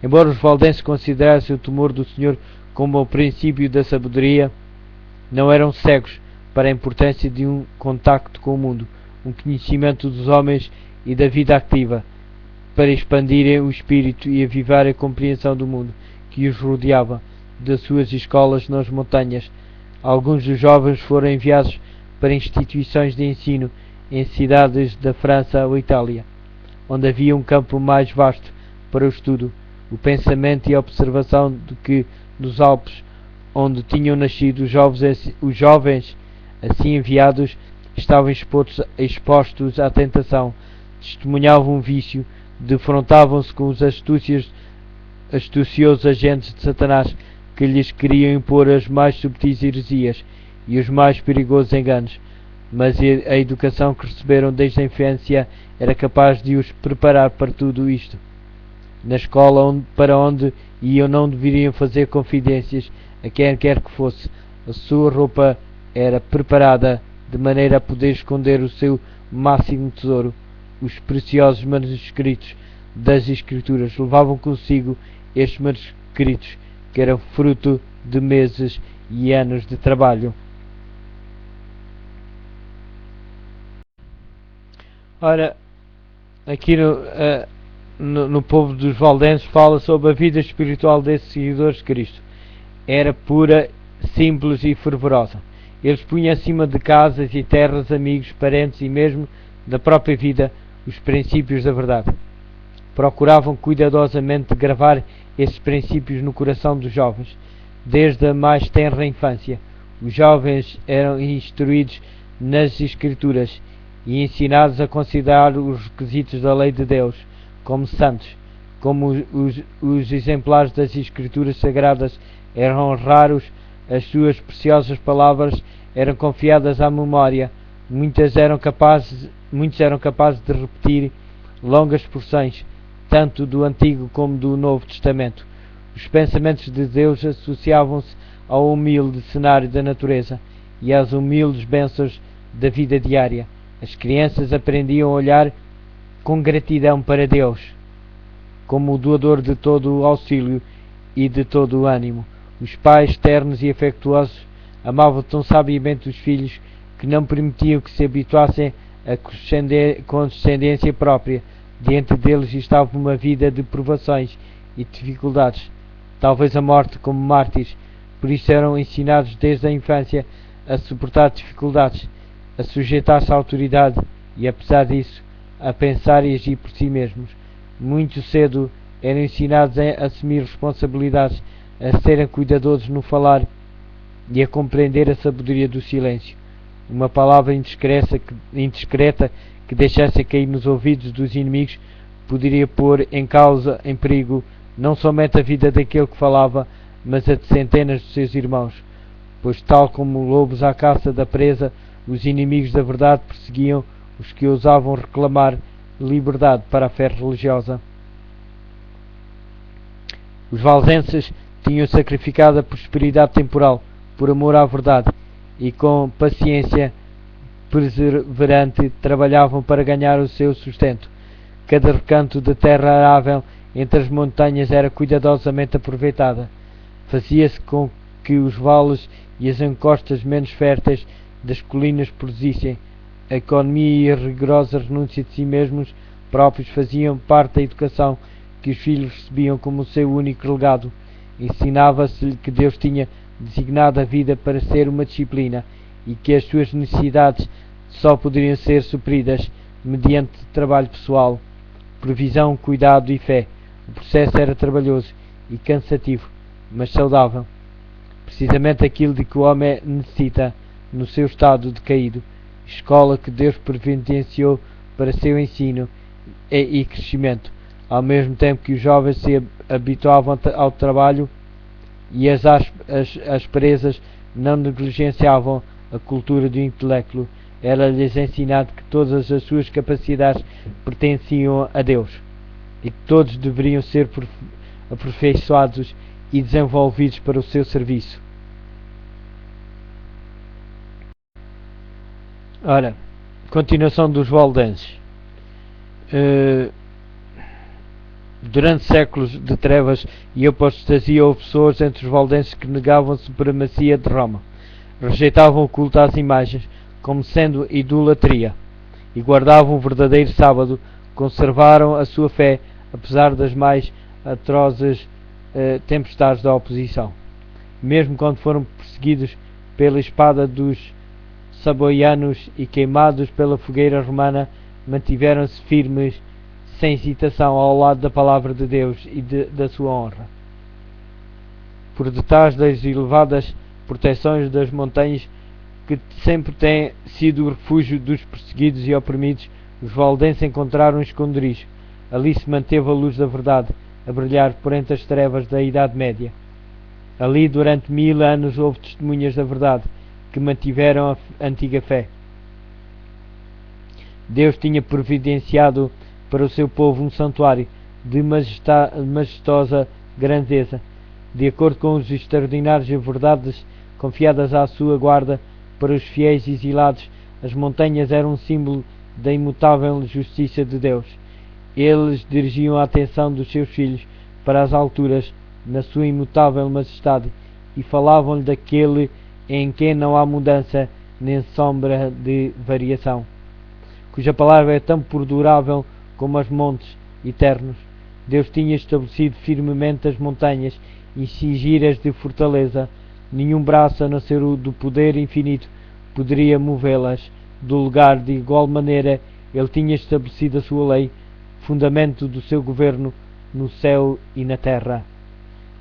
Embora os valdenses considerassem o temor do Senhor como o princípio da sabedoria, não eram cegos para a importância de um contacto com o mundo, um conhecimento dos homens e da vida ativa, para expandirem o espírito e avivar a compreensão do mundo que os rodeava, das suas escolas nas montanhas. Alguns dos jovens foram enviados para instituições de ensino em cidades da França ou Itália, onde havia um campo mais vasto para o estudo, o pensamento e a observação do que nos Alpes, onde tinham nascido os jovens assim enviados, estavam expostos à tentação, testemunhavam um vício, defrontavam-se com os astuciosos agentes de Satanás que lhes queriam impor as mais subtis heresias e os mais perigosos enganos, mas a educação que receberam desde a infância era capaz de os preparar para tudo isto. Na escola para onde iam não deveriam fazer confidências a quem quer que fosse. A sua roupa era preparada de maneira a poder esconder o seu máximo tesouro. Os preciosos manuscritos das Escrituras levavam consigo estes manuscritos, que eram fruto de meses e anos de trabalho. Ora, aqui no povo dos valdenses fala sobre a vida espiritual desses seguidores de Cristo. Era pura, simples e fervorosa. Eles punham acima de casas e terras, amigos, parentes e mesmo da própria vida os princípios da verdade. Procuravam cuidadosamente gravar esses princípios no coração dos jovens, desde a mais tenra infância. Os jovens eram instruídos nas Escrituras e ensinados a considerar os requisitos da lei de Deus como santos. Como os exemplares das Escrituras Sagradas eram raros, as suas preciosas palavras eram confiadas à memória. Muitos eram capazes de repetir longas porções, tanto do Antigo como do Novo Testamento. Os pensamentos de Deus associavam-se ao humilde cenário da natureza e às humildes bênçãos da vida diária. As crianças aprendiam a olhar com gratidão para Deus, como o doador de todo o auxílio e de todo o ânimo. Os pais, ternos e afetuosos, amavam tão sabiamente os filhos que não permitiam que se habituassem a condescendência própria. Diante deles estava uma vida de provações e dificuldades, talvez a morte como mártires. Por isso eram ensinados desde a infância a suportar dificuldades, a sujeitar-se à autoridade e, apesar disso, a pensar e agir por si mesmos. Muito cedo eram ensinados a assumir responsabilidades, a serem cuidadosos no falar e a compreender a sabedoria do silêncio. Uma palavra indiscreta que deixasse cair nos ouvidos dos inimigos poderia pôr em causa, em perigo, não somente a vida daquele que falava, mas a de centenas de seus irmãos. Pois, tal como lobos à caça da presa, os inimigos da verdade perseguiam os que ousavam reclamar liberdade para a fé religiosa. Os valdenses tinham sacrificado a prosperidade temporal por amor à verdade e com paciência perseverante trabalhavam para ganhar o seu sustento. Cada recanto de terra arável entre as montanhas era cuidadosamente aproveitada. Fazia-se com que os vales e as encostas menos férteis das colinas produzissem. A economia e a rigorosa renúncia de si mesmos próprios faziam parte da educação que os filhos recebiam como o seu único legado. Ensinava-se-lhe que Deus tinha designado a vida para ser uma disciplina e que as suas necessidades só poderiam ser supridas mediante trabalho pessoal, previsão, cuidado e fé. O processo era trabalhoso e cansativo, mas saudável. Precisamente aquilo de que o homem necessita no seu estado decaído. Escola que Deus providenciou para seu ensino e crescimento, ao mesmo tempo que os jovens se habituavam ao trabalho e as asperezas não negligenciavam a cultura do intelecto. Era-lhes ensinado que todas as suas capacidades pertenciam a Deus e que todos deveriam ser aperfeiçoados e desenvolvidos para o seu serviço. Ora, continuação dos valdenses. Durante séculos de trevas e apostasia houve pessoas entre os valdenses que negavam a supremacia de Roma, rejeitavam o culto às imagens como sendo idolatria e guardavam o verdadeiro sábado, conservaram a sua fé apesar das mais atrozes tempestades da oposição. Mesmo quando foram perseguidos pela espada dos saboianos e queimados pela fogueira romana, mantiveram-se firmes sem hesitação ao lado da palavra de Deus e da sua honra. Por detrás das elevadas proteções das montanhas, que sempre têm sido o refúgio dos perseguidos e oprimidos, os valdenses encontraram um esconderijo. Ali se manteve a luz da verdade a brilhar por entre as trevas da Idade Média. Ali durante 1000 anos houve testemunhas da verdade que mantiveram a antiga fé. Deus tinha providenciado para o seu povo um santuário de majestosa grandeza, de acordo com os extraordinários verdades confiadas à sua guarda. Para os fiéis exilados, as montanhas eram um símbolo da imutável justiça de Deus. Eles dirigiam a atenção dos seus filhos para as alturas na sua imutável majestade e falavam-lhe daquele em que não há mudança nem sombra de variação, cuja palavra é tão perdurável como os montes eternos. Deus tinha estabelecido firmemente as montanhas e cingi-as de fortaleza. Nenhum braço, a não ser o do poder infinito, poderia movê-las do lugar. De igual maneira, ele tinha estabelecido a sua lei, fundamento do seu governo no céu e na terra.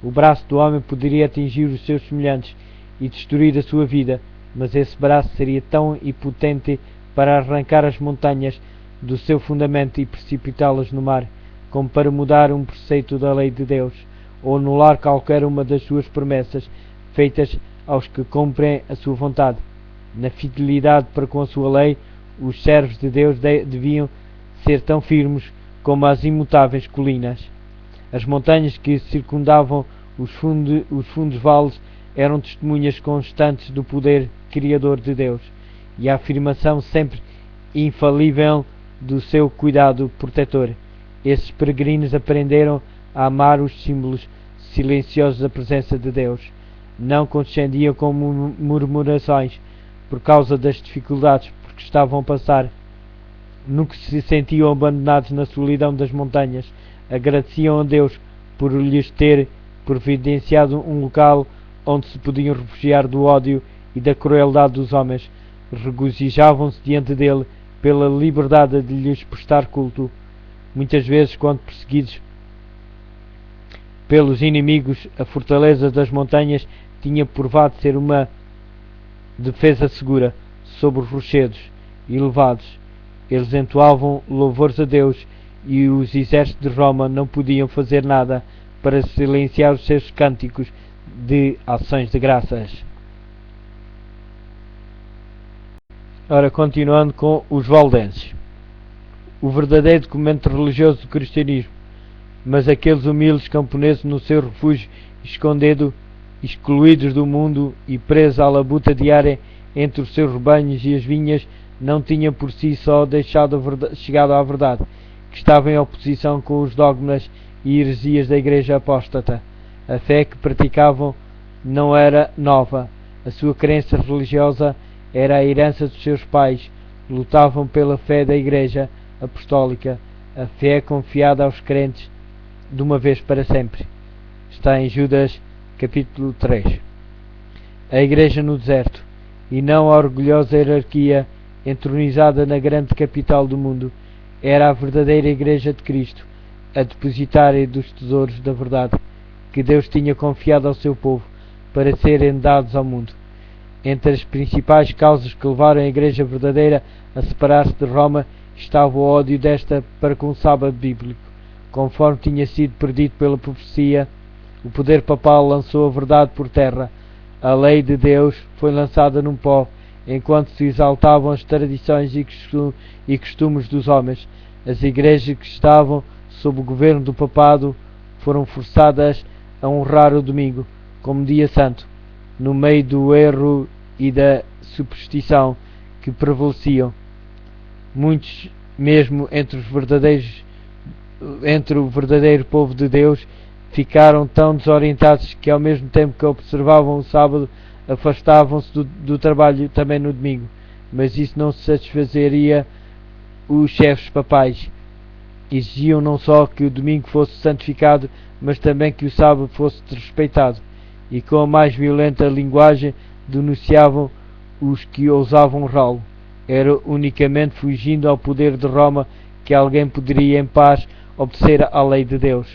O braço do homem poderia atingir os seus semelhantes e destruir a sua vida, mas esse braço seria tão impotente para arrancar as montanhas do seu fundamento e precipitá-las no mar, como para mudar um preceito da lei de Deus, ou anular qualquer uma das suas promessas feitas aos que cumprem a sua vontade. Na fidelidade para com a sua lei, os servos de Deus deviam ser tão firmes como as imutáveis colinas. As montanhas que circundavam os fundos vales eram testemunhas constantes do poder criador de Deus e a afirmação sempre infalível do seu cuidado protetor. Esses peregrinos aprenderam a amar os símbolos silenciosos da presença de Deus. Não condescendiam com murmurações por causa das dificuldades por que estavam a passar. Nunca se sentiam abandonados na solidão das montanhas. Agradeciam a Deus por lhes ter providenciado um local onde se podiam refugiar do ódio e da crueldade dos homens. Regozijavam-se diante dele pela liberdade de lhes prestar culto. Muitas vezes, quando perseguidos pelos inimigos, a fortaleza das montanhas tinha provado ser uma defesa segura sobre os rochedos elevados. Eles entoavam louvores a Deus, e os exércitos de Roma não podiam fazer nada para silenciar os seus cânticos de ações de graças. Ora, continuando com os valdenses. O verdadeiro documento religioso do cristianismo, mas aqueles humildes camponeses no seu refúgio escondido, excluídos do mundo e presos à labuta diária entre os seus rebanhos e as vinhas, não tinham por si só chegado à verdade, que estava em oposição com os dogmas e heresias da igreja apóstata. A fé que praticavam não era nova, a sua crença religiosa era a herança dos seus pais. Lutavam pela fé da igreja apostólica, a fé confiada aos crentes de uma vez para sempre. Está em Judas capítulo 3. A igreja no deserto, e não a orgulhosa hierarquia entronizada na grande capital do mundo, era a verdadeira igreja de Cristo, a depositária dos tesouros da verdade que Deus tinha confiado ao seu povo para serem dados ao mundo. Entre as principais causas que levaram a igreja verdadeira a separar-se de Roma estava o ódio desta para com o sábado bíblico. Conforme tinha sido predito pela profecia, o poder papal lançou a verdade por terra. A lei de Deus foi lançada num pó, enquanto se exaltavam as tradições e costumes dos homens. As igrejas que estavam sob o governo do papado foram forçadas a honrar o domingo como dia santo, no meio do erro e da superstição que prevaleciam. Muitos, mesmo entre o verdadeiro povo de Deus, ficaram tão desorientados que, ao mesmo tempo que observavam o sábado, afastavam-se do trabalho também no domingo. Mas isso não satisfazeria os chefes papais. Exigiam não só que o domingo fosse santificado, mas também que o sábado fosse respeitado, e com a mais violenta linguagem denunciavam os que ousavam honrá-lo. Era unicamente fugindo ao poder de Roma que alguém poderia em paz obedecer à lei de Deus.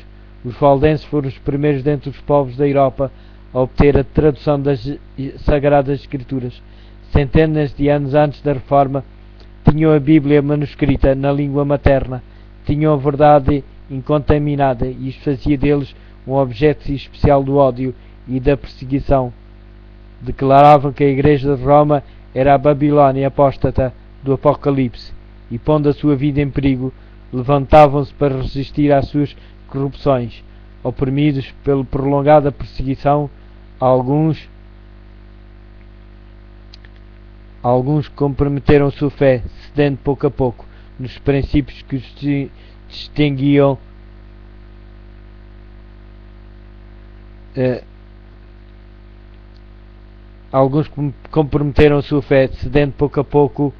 Os valdenses foram os primeiros dentre os povos da Europa a obter a tradução das Sagradas Escrituras. Centenas de anos antes da Reforma, tinham a Bíblia manuscrita na língua materna, tinham a verdade incontaminada, e isto fazia deles um objeto especial do ódio e da perseguição. Declaravam que a Igreja de Roma era a Babilónia apóstata do Apocalipse, e, pondo a sua vida em perigo, levantavam-se para resistir às suas corrupções. Oprimidos pela prolongada perseguição, alguns comprometeram sua fé, cedendo pouco a pouco nos princípios que os distinguiam alguns comprometeram a sua fé, cedendo pouco a pouco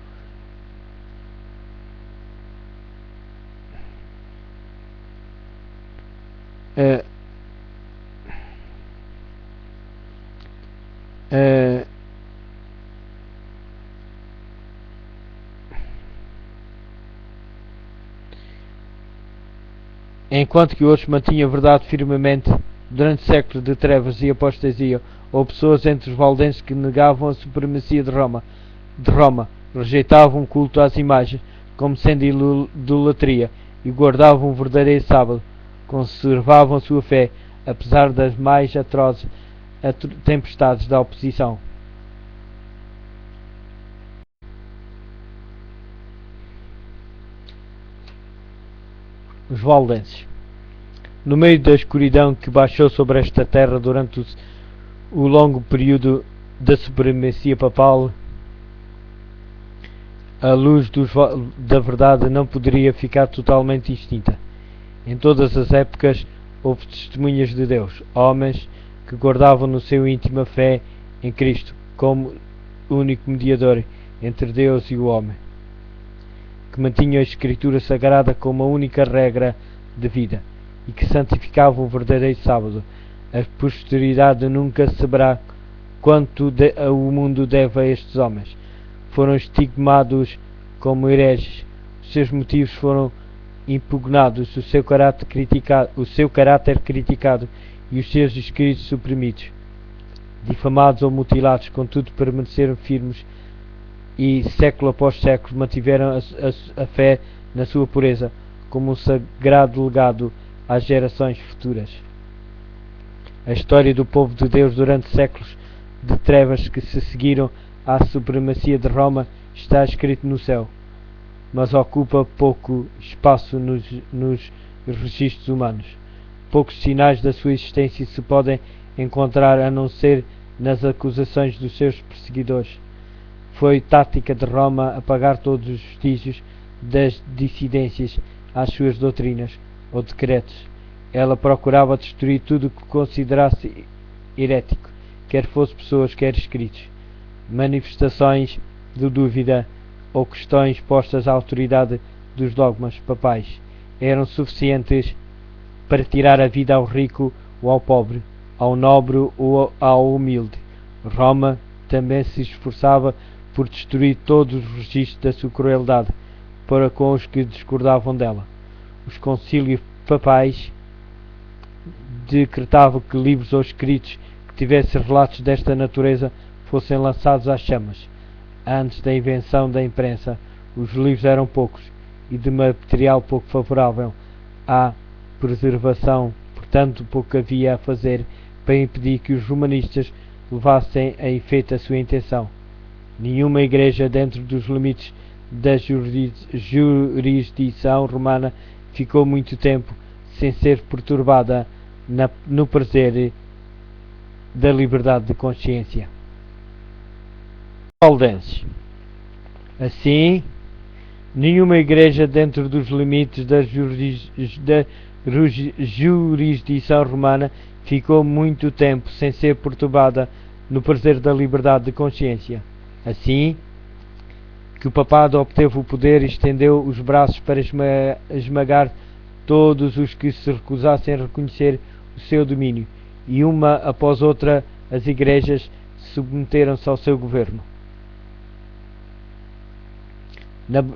enquanto que outros mantinham a verdade firmemente. Durante séculos de trevas e apostasia, houve pessoas entre os valdenses que negavam a supremacia de Roma, rejeitavam o culto às imagens como sendo idolatria e guardavam o verdadeiro sábado, conservavam a sua fé, apesar das mais atrozes tempestades da oposição. Os valdenses. No meio da escuridão que baixou sobre esta terra durante o longo período da supremacia papal, a luz da verdade não poderia ficar totalmente extinta. Em todas as épocas houve testemunhas de Deus, homens que guardavam no seu íntimo a fé em Cristo como único mediador entre Deus e o homem, que mantinham a Escritura Sagrada como a única regra de vida e que santificavam o verdadeiro sábado. A posteridade nunca saberá quanto o mundo deve a estes homens. Foram estigmados como hereges, os seus motivos foram impugnados, o seu caráter criticado e os seus escritos suprimidos. Difamados ou mutilados, contudo permaneceram firmes e, século após século, mantiveram a fé na sua pureza como um sagrado legado às gerações futuras. A história do povo de Deus durante séculos de trevas que se seguiram à supremacia de Roma está escrito no céu, mas ocupa pouco espaço nos registros humanos. Poucos sinais da sua existência se podem encontrar a não ser nas acusações dos seus perseguidores. Foi tática de Roma apagar todos os vestígios das dissidências às suas doutrinas ou decretos. Ela procurava destruir tudo o que considerasse herético, quer fosse pessoas, quer escritos. Manifestações de dúvida ou questões postas à autoridade dos dogmas papais eram suficientes para tirar a vida ao rico ou ao pobre, ao nobre ou ao humilde. Roma também se esforçava por destruir todos os registros da sua crueldade para com os que discordavam dela. Os concílios papais decretavam que livros ou escritos que tivessem relatos desta natureza fossem lançados às chamas. Antes da invenção da imprensa, os livros eram poucos e de material pouco favorável à preservação, portanto pouco havia a fazer para impedir que os romanistas levassem a efeito a sua intenção. Nenhuma igreja dentro dos limites da jurisdição romana ficou muito tempo sem ser perturbada no prazer da liberdade de consciência. Valdenses. Assim, nenhuma igreja dentro dos limites da jurisdição romana ficou muito tempo sem ser perturbada no prazer da liberdade de consciência. Assim que o papado obteve o poder e estendeu os braços para esmagar todos os que se recusassem a reconhecer o seu domínio, e uma após outra as igrejas submeteram-se ao seu governo.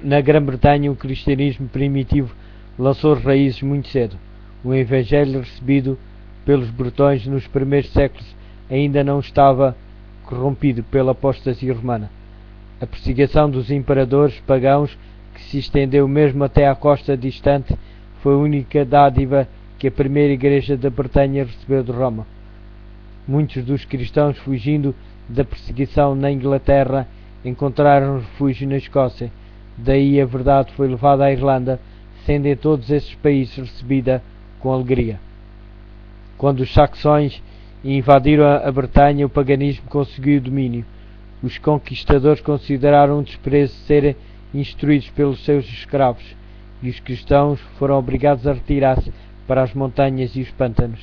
Na Grã-Bretanha, o cristianismo primitivo lançou raízes muito cedo. O evangelho recebido pelos bretões nos primeiros séculos ainda não estava corrompido pela apostasia romana. A perseguição dos imperadores pagãos, que se estendeu mesmo até à costa distante, foi a única dádiva que a primeira igreja da Bretanha recebeu de Roma. Muitos dos cristãos, fugindo da perseguição na Inglaterra, encontraram refúgio na Escócia. Daí a verdade foi levada à Irlanda, sendo em todos esses países recebida com alegria. Quando os saxões invadiram a Bretanha, o paganismo conseguiu o domínio. Os conquistadores consideraram um desprezo serem instruídos pelos seus escravos, e os cristãos foram obrigados a retirar-se para as montanhas e os pântanos.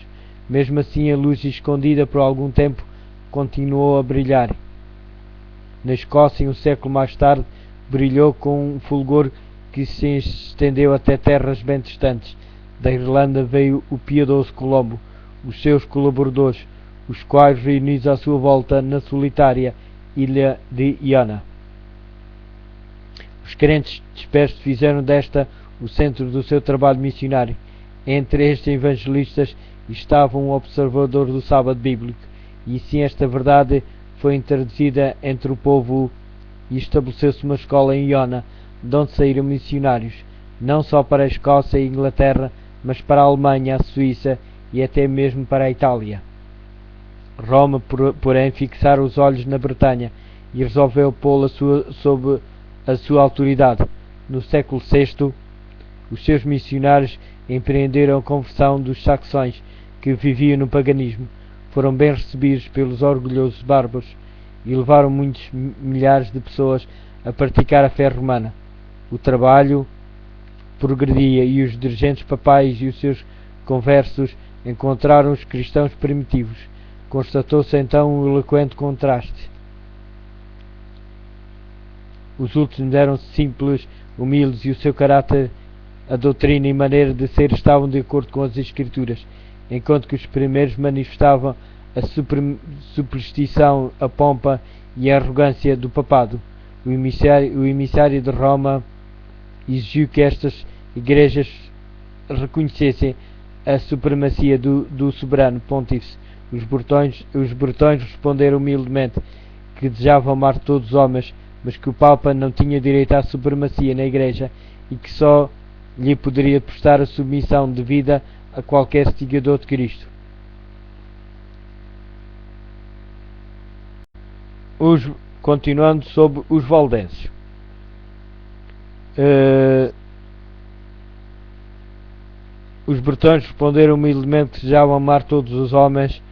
Mesmo assim, a luz escondida por algum tempo continuou a brilhar. Na Escócia, um século mais tarde, brilhou com um fulgor que se estendeu até terras bem distantes. Da Irlanda veio o piedoso Colombo, os seus colaboradores, os quais, reunidos à sua volta na solitária ilha de Iona, os crentes dispersos fizeram desta o centro do seu trabalho missionário. Entre estes evangelistas estava um observador do sábado bíblico, e assim esta verdade foi introduzida entre o povo e estabeleceu-se uma escola em Iona, de onde saíram missionários, não só para a Escócia e a Inglaterra, mas para a Alemanha, a Suíça e até mesmo para a Itália. Roma, porém, fixara os olhos na Bretanha e resolveu pô-la sob a sua autoridade. No século VI, os seus missionários empreenderam a conversão dos saxões, que viviam no paganismo. Foram bem recebidos pelos orgulhosos bárbaros e levaram muitos milhares de pessoas a praticar a fé romana. O trabalho progredia e os dirigentes papais e os seus conversos encontraram os cristãos primitivos. Constatou-se então um eloquente contraste. Os últimos eram simples, humildes, e o seu caráter, a doutrina e maneira de ser estavam de acordo com as Escrituras. enquanto que os primeiros manifestavam a superstição, a pompa e a arrogância do papado. O emissário de Roma exigiu que estas igrejas reconhecessem a supremacia do soberano pontífice. Os bretões responderam humildemente que desejavam amar todos os homens, mas que o Papa não tinha direito à supremacia na igreja e que só lhe poderia prestar a submissão devida a qualquer seguidor de Cristo. Continuando sobre os valdenses. Os bretões responderam humildemente que desejavam amar todos os homens,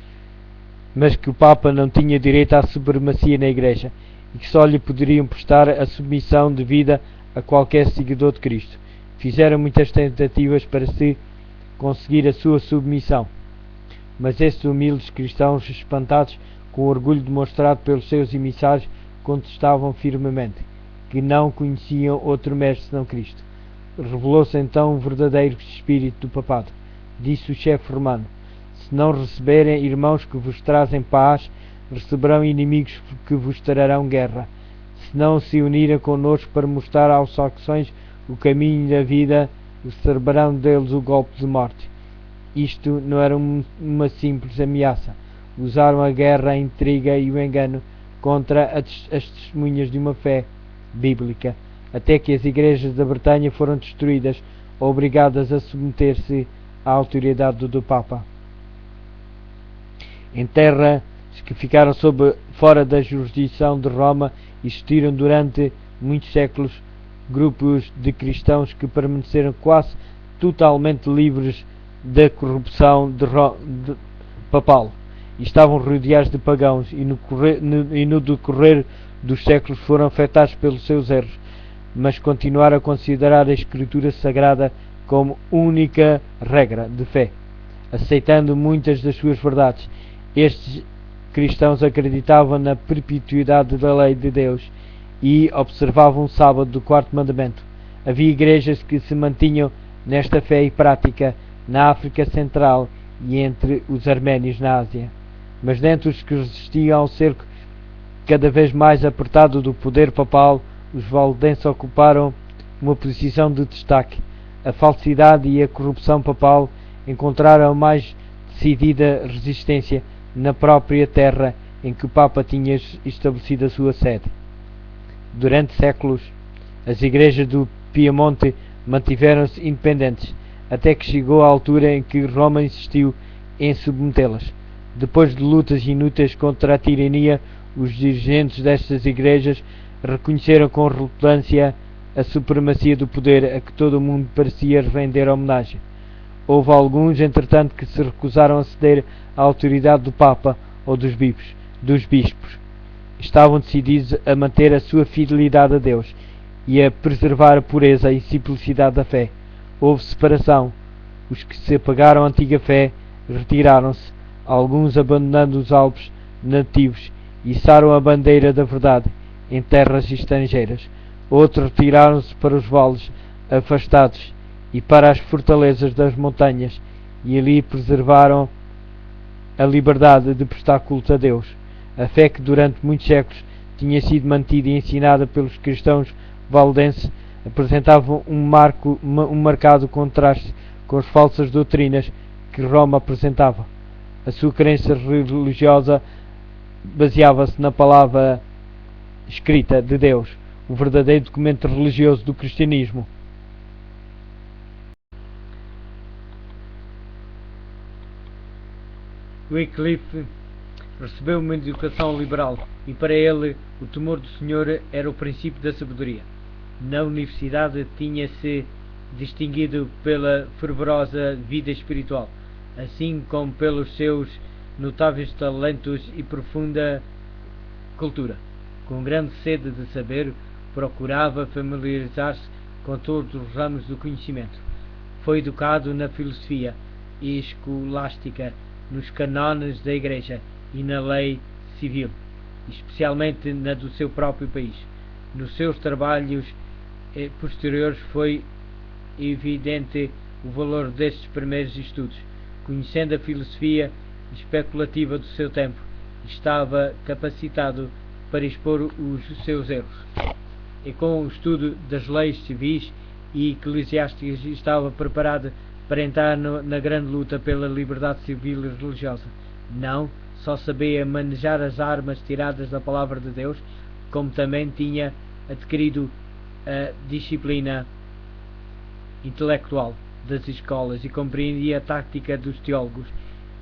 mas que o Papa não tinha direito à supremacia na igreja e que só lhe poderiam prestar a submissão devida a qualquer seguidor de Cristo. Fizeram muitas tentativas para se conseguir a sua submissão, mas esses humildes cristãos, espantados com o orgulho demonstrado pelos seus emissários, contestavam firmemente que não conheciam outro mestre senão Cristo. Revelou-se então o verdadeiro espírito do papado. Disse o chefe romano: se não receberem irmãos que vos trazem paz, receberão inimigos que vos trarão guerra. Se não se unirem connosco para mostrar aos saxões o caminho da vida, receberão deles o golpe de morte. Isto não era uma simples ameaça. Usaram a guerra, a intriga e o engano contra as testemunhas de uma fé bíblica, até que as igrejas da Bretanha foram destruídas, obrigadas a submeter-se à autoridade do Papa. Em terras que ficaram fora da jurisdição de Roma, existiram durante muitos séculos grupos de cristãos que permaneceram quase totalmente livres da corrupção papal e estavam rodeados de pagãos, e no decorrer dos séculos foram afetados pelos seus erros, mas continuaram a considerar a Escritura Sagrada como única regra de fé, aceitando muitas das suas verdades. Estes cristãos acreditavam na perpetuidade da lei de Deus e observavam o sábado do quarto mandamento. Havia igrejas que se mantinham nesta fé e prática na África Central e entre os arménios na Ásia. Mas dentre os que resistiam ao cerco cada vez mais apertado do poder papal, os valdenses ocuparam uma posição de destaque. A falsidade e a corrupção papal encontraram a mais decidida resistência na própria terra em que o Papa tinha estabelecido a sua sede. Durante séculos, as igrejas do Piemonte mantiveram-se independentes, até que chegou a altura em que Roma insistiu em submetê-las. Depois de lutas inúteis contra a tirania, os dirigentes destas igrejas reconheceram com relutância a supremacia do poder a que todo o mundo parecia render homenagem. Houve alguns, entretanto, que se recusaram a ceder à autoridade do Papa ou dos bispos. Estavam decididos a manter a sua fidelidade a Deus e a preservar a pureza e simplicidade da fé. Houve separação. Os que se apegaram à antiga fé retiraram-se, alguns abandonando os Alpes nativos, e içaram a bandeira da verdade em terras estrangeiras. Outros retiraram-se para os vales afastados e para as fortalezas das montanhas, e ali preservaram a liberdade de prestar culto a Deus. A fé que durante muitos séculos tinha sido mantida e ensinada pelos cristãos valdenses apresentava um marcado contraste com as falsas doutrinas que Roma apresentava. A sua crença religiosa baseava-se na palavra escrita de Deus, o verdadeiro documento religioso do cristianismo. Wycliffe recebeu uma educação liberal e para ele o temor do Senhor era o princípio da sabedoria. Na universidade tinha-se distinguido pela fervorosa vida espiritual, assim como pelos seus notáveis talentos e profunda cultura. Com grande sede de saber, procurava familiarizar-se com todos os ramos do conhecimento. Foi educado na filosofia e escolástica, nos cânones da Igreja e na lei civil, especialmente na do seu próprio país. Nos seus trabalhos posteriores foi evidente o valor destes primeiros estudos. conhecendo a filosofia especulativa do seu tempo, estava capacitado para expor os seus erros. E com o estudo das leis civis e eclesiásticas estava preparado para entrar na grande luta pela liberdade civil e religiosa. Não só sabia manejar as armas tiradas da palavra de Deus, como também tinha adquirido a disciplina intelectual das escolas e compreendia a tática dos teólogos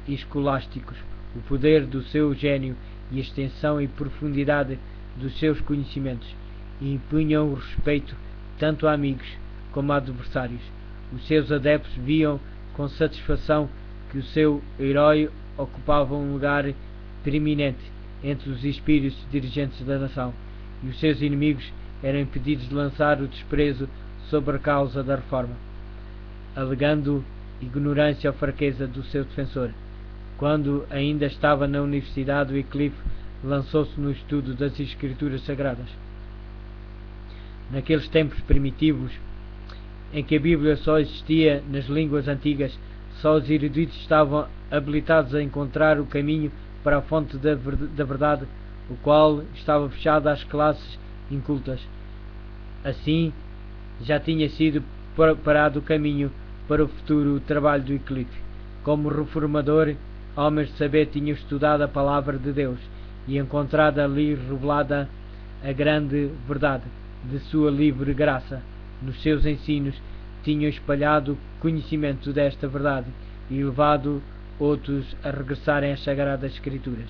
escolásticos, o poder do seu gênio e a extensão e profundidade dos seus conhecimentos, e impunham o respeito tanto a amigos como a adversários. Os seus adeptos viam com satisfação que o seu herói ocupava um lugar preeminente entre os espíritos dirigentes da nação, e os seus inimigos eram impedidos de lançar o desprezo sobre a causa da reforma, alegando ignorância ou fraqueza do seu defensor. Quando ainda estava na universidade, Wycliffe lançou-se no estudo das Escrituras Sagradas. Naqueles tempos primitivos, em que a Bíblia só existia nas línguas antigas, só os eruditos estavam habilitados a encontrar o caminho para a fonte da verdade, o qual estava fechado às classes incultas. Assim, já tinha sido preparado o caminho para o futuro trabalho do Wycliffe. Como reformador, homens de saber tinham estudado a palavra de Deus e encontrado ali revelada a grande verdade de sua livre graça. Nos seus ensinos tinham espalhado o conhecimento desta verdade e levado outros a regressarem às Sagradas Escrituras.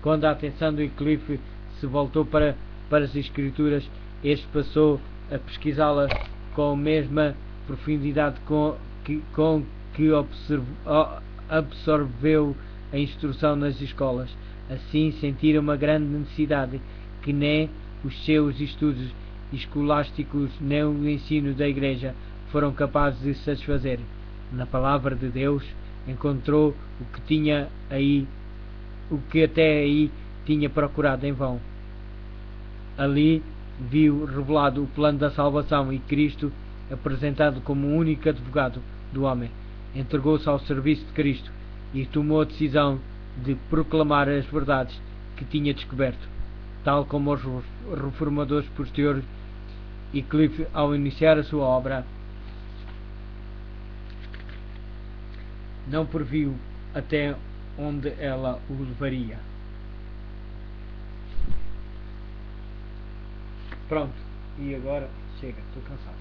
Quando a atenção do Wycliffe se voltou para as Escrituras, este passou a pesquisá-las com a mesma profundidade com que absorveu a instrução nas escolas. Assim sentiram uma grande necessidade que nem os seus estudos escolásticos nem o ensino da Igreja foram capazes de satisfazer. Na palavra de Deus encontrou o que até aí tinha procurado em vão. Ali viu revelado o plano da salvação e Cristo apresentado como o único advogado do homem. Entregou-se ao serviço de Cristo e tomou a decisão de proclamar as verdades que tinha descoberto. Tal como os reformadores posteriores, Wycliffe, ao iniciar a sua obra, não previu até onde ela o levaria. Pronto, e agora chega, estou cansado.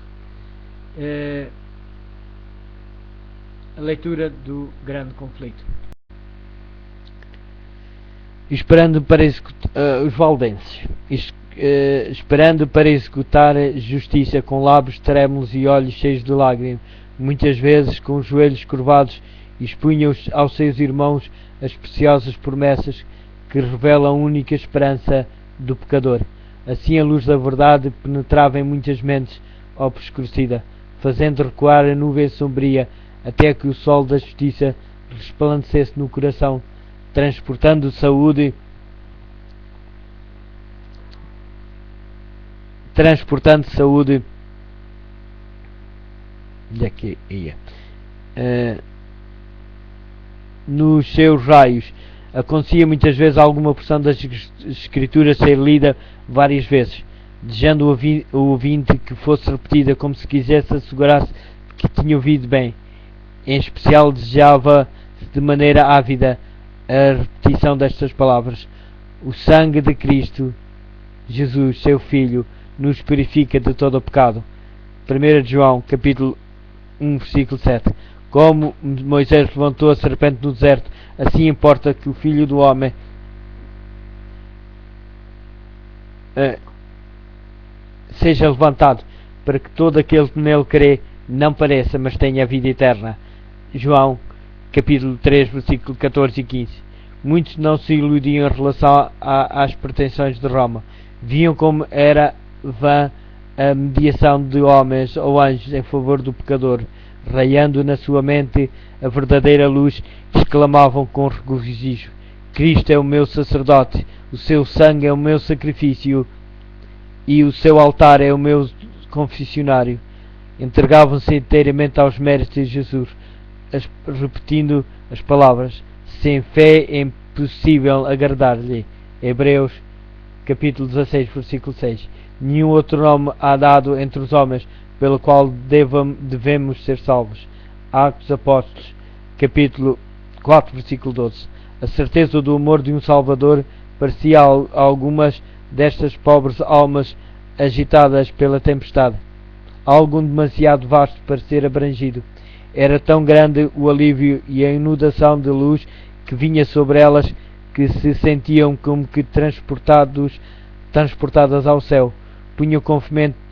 A leitura do grande conflito. Esperando para executar os valdenses, esperando para executar justiça com lábios trêmulos e olhos cheios de lágrimas, muitas vezes com os joelhos curvados, expunham aos seus irmãos as preciosas promessas que revelam a única esperança do pecador. Assim a luz da verdade penetrava em muitas mentes obscurecidas, fazendo recuar a nuvem sombria até que o sol da justiça resplandecesse no coração, transportando saúde daqui ia nos seus raios. Acontecia muitas vezes alguma porção das Escrituras ser lida várias vezes, desejando o ouvinte que fosse repetida, como se quisesse assegurar-se que tinha ouvido bem. Em especial desejava de maneira ávida a repetição destas palavras: o sangue de Cristo Jesus, seu Filho, nos purifica de todo o pecado. 1 João, capítulo 1, versículo 7. Como Moisés levantou a serpente no deserto, assim importa que o Filho do Homem seja levantado, para que todo aquele que nele crê não pareça, mas tenha a vida eterna. João, capítulo 3, versículo 14 e 15. Muitos não se iludiam em relação às pretensões de Roma. Viam como era vã a mediação de homens ou anjos em favor do pecador. Raiando na sua mente a verdadeira luz, exclamavam com regozijo: Cristo é o meu sacerdote, o seu sangue é o meu sacrifício e o seu altar é o meu confessionário. Entregavam-se inteiramente aos méritos de Jesus, repetindo as palavras: sem fé é impossível agradar-lhe. Hebreus capítulo 16, versículo 6. Nenhum outro nome há dado entre os homens pelo qual devemos ser salvos. Atos Apóstolos capítulo 4, versículo 12. A certeza do amor de um Salvador parecia a algumas destas pobres almas agitadas pela tempestade algo demasiado vasto para ser abrangido. Era tão grande o alívio e a inundação de luz que vinha sobre elas que se sentiam como que transportadas ao céu. Punham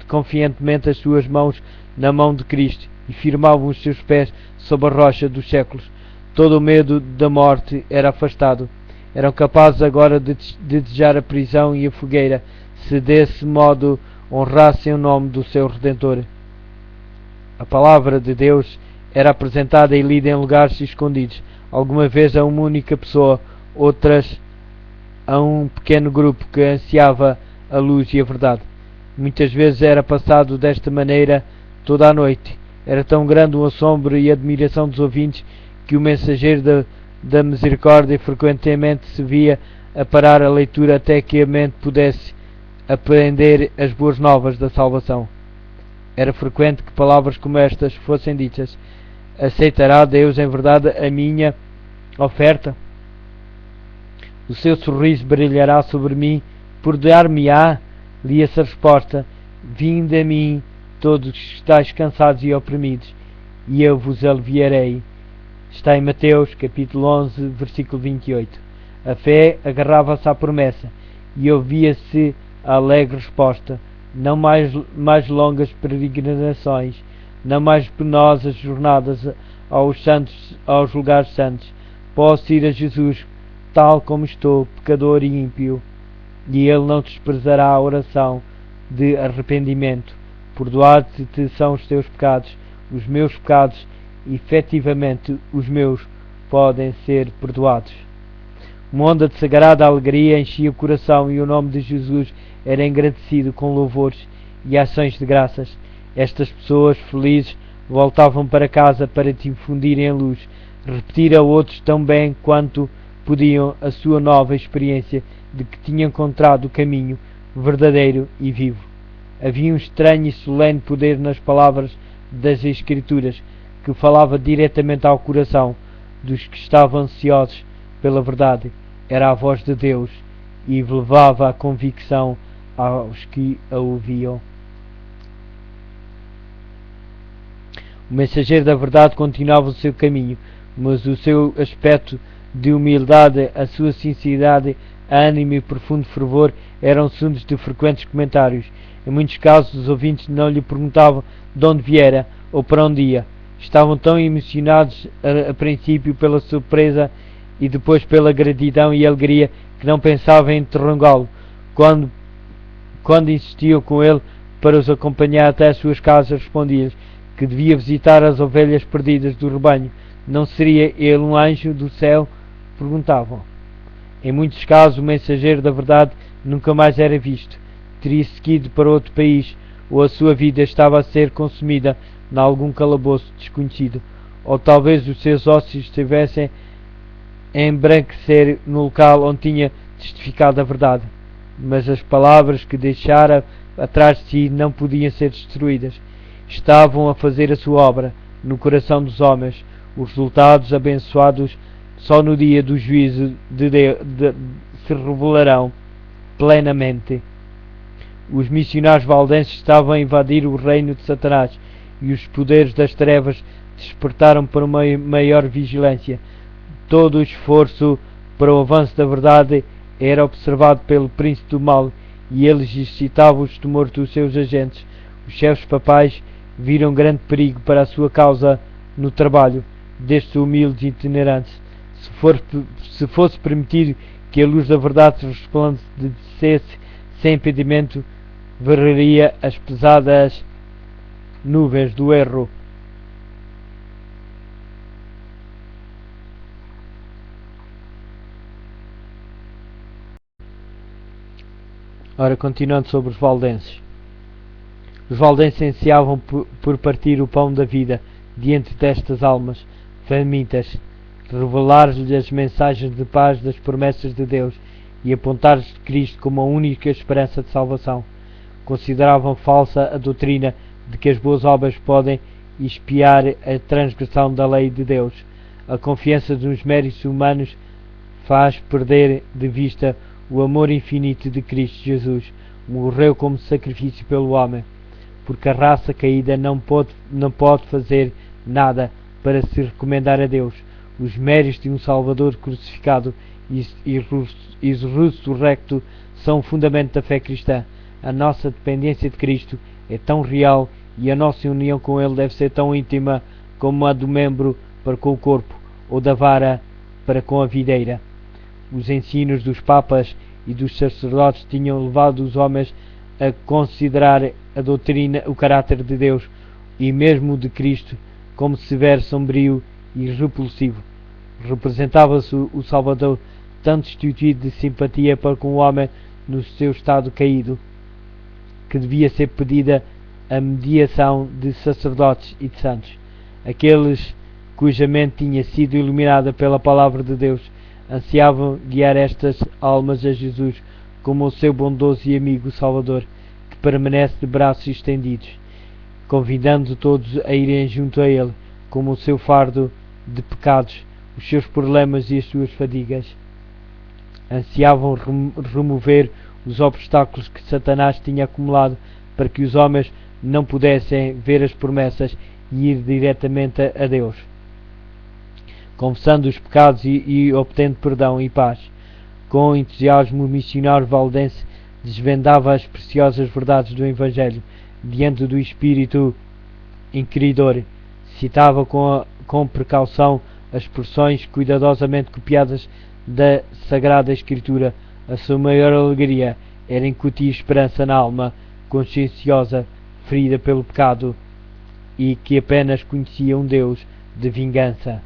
confiantemente as suas mãos na mão de Cristo e firmavam os seus pés sob a rocha dos séculos. Todo o medo da morte era afastado. Eram capazes agora de desejar a prisão e a fogueira, se desse modo honrassem o nome do seu Redentor. A palavra de Deus era apresentada e lida em lugares escondidos, alguma vez a uma única pessoa, outras a um pequeno grupo que ansiava a luz e a verdade. Muitas vezes era passado desta maneira toda a noite. Era tão grande o assombro e a admiração dos ouvintes que o mensageiro da misericórdia frequentemente se via a parar a leitura até que a mente pudesse aprender as boas novas da salvação. Era frequente que palavras como estas fossem ditas: aceitará Deus em verdade a minha oferta? O seu sorriso brilhará sobre mim, por dar-me-á? Lia-se a resposta: vinde a mim, todos que estáis cansados e oprimidos, e eu vos aliviarei. Está em Mateus capítulo 11, versículo 28. A fé agarrava-se à promessa e ouvia-se a alegre resposta: não mais longas peregrinações, não mais penosas jornadas aos lugares santos. Posso ir a Jesus tal como estou, pecador e ímpio, e Ele não desprezará a oração de arrependimento. Perdoados-te são os teus pecados, os meus pecados, efetivamente os meus, podem ser perdoados. Uma onda de sagrada alegria enchia o coração e o nome de Jesus era engrandecido com louvores e ações de graças. Estas pessoas felizes voltavam para casa para difundirem a luz, repetir a outros tão bem quanto podiam a sua nova experiência de que tinham encontrado o caminho verdadeiro e vivo. Havia um estranho e solene poder nas palavras das Escrituras que falava diretamente ao coração dos que estavam ansiosos pela verdade. Era a voz de Deus e levava a convicção aos que a ouviam. O mensageiro da verdade continuava o seu caminho, mas o seu aspecto de humildade, a sua sinceridade, ânimo e profundo fervor eram assuntos de frequentes comentários. Em muitos casos os ouvintes não lhe perguntavam de onde viera ou para onde ia. Estavam tão emocionados a princípio pela surpresa e depois pela gratidão e alegria que não pensavam em interrogá-lo. Quando insistiam com ele para os acompanhar até as suas casas, respondia-lhes que devia visitar as ovelhas perdidas do rebanho. Não seria ele um anjo do céu? Perguntavam. Em muitos casos o mensageiro da verdade nunca mais era visto. Teria seguido para outro país, ou a sua vida estava a ser consumida em algum calabouço desconhecido, ou talvez os seus ossos estivessem a embranquecer no local onde tinha testificado a verdade. Mas as palavras que deixara atrás de si não podiam ser destruídas. Estavam a fazer a sua obra no coração dos homens. Os resultados abençoados só no dia do juízo se revelarão plenamente. Os missionários valdenses estavam a invadir o reino de Satanás e os poderes das trevas despertaram para uma maior vigilância. Todo o esforço para o avanço da verdade era observado pelo príncipe do mal e ele excitava os temores dos seus agentes. Os chefes papais viram grande perigo para a sua causa no trabalho destes humildes itinerantes. Se fosse permitido que a luz da verdade resplandecesse sem impedimento, varreria as pesadas nuvens do erro. Ora, continuando sobre os valdenses. Os valdenses ansiavam por partir o pão da vida diante destas almas. famintas, revelar-lhes as mensagens de paz das promessas de Deus e apontar-lhes Cristo como a única esperança de salvação. Consideravam falsa a doutrina de que as boas obras podem expiar a transgressão da lei de Deus. A confiança nos méritos humanos faz perder de vista o amor infinito de Cristo Jesus. Morreu como sacrifício pelo homem, porque a raça caída não pode fazer nada para se recomendar a Deus. Os méritos de um Salvador crucificado e ressurrecto são o fundamento da fé cristã. A nossa dependência de Cristo é tão real e a nossa união com Ele deve ser tão íntima como a do membro para com o corpo ou da vara para com a videira. Os ensinos dos papas e dos sacerdotes tinham levado os homens a considerar a doutrina, o caráter de Deus e mesmo de Cristo como severo, sombrio e repulsivo. Representava-se o Salvador tão destituído de simpatia para com o homem no seu estado caído, que devia ser pedida a mediação de sacerdotes e de santos. Aqueles cuja mente tinha sido iluminada pela palavra de Deus ansiavam guiar estas almas a Jesus como o seu bondoso e amigo Salvador, que permanece de braços estendidos, convidando todos a irem junto a Ele, como o seu fardo de pecados, os seus problemas e as suas fadigas. Ansiavam remover os obstáculos que Satanás tinha acumulado para que os homens não pudessem ver as promessas e ir diretamente a Deus, confessando os pecados e obtendo perdão e paz. Com entusiasmo, o missionário valdense desvendava as preciosas verdades do Evangelho diante do Espírito inquiridor. Citava com precaução as porções cuidadosamente copiadas da Sagrada Escritura. A sua maior alegria era incutir esperança na alma conscienciosa, ferida pelo pecado, e que apenas conhecia um Deus de vingança.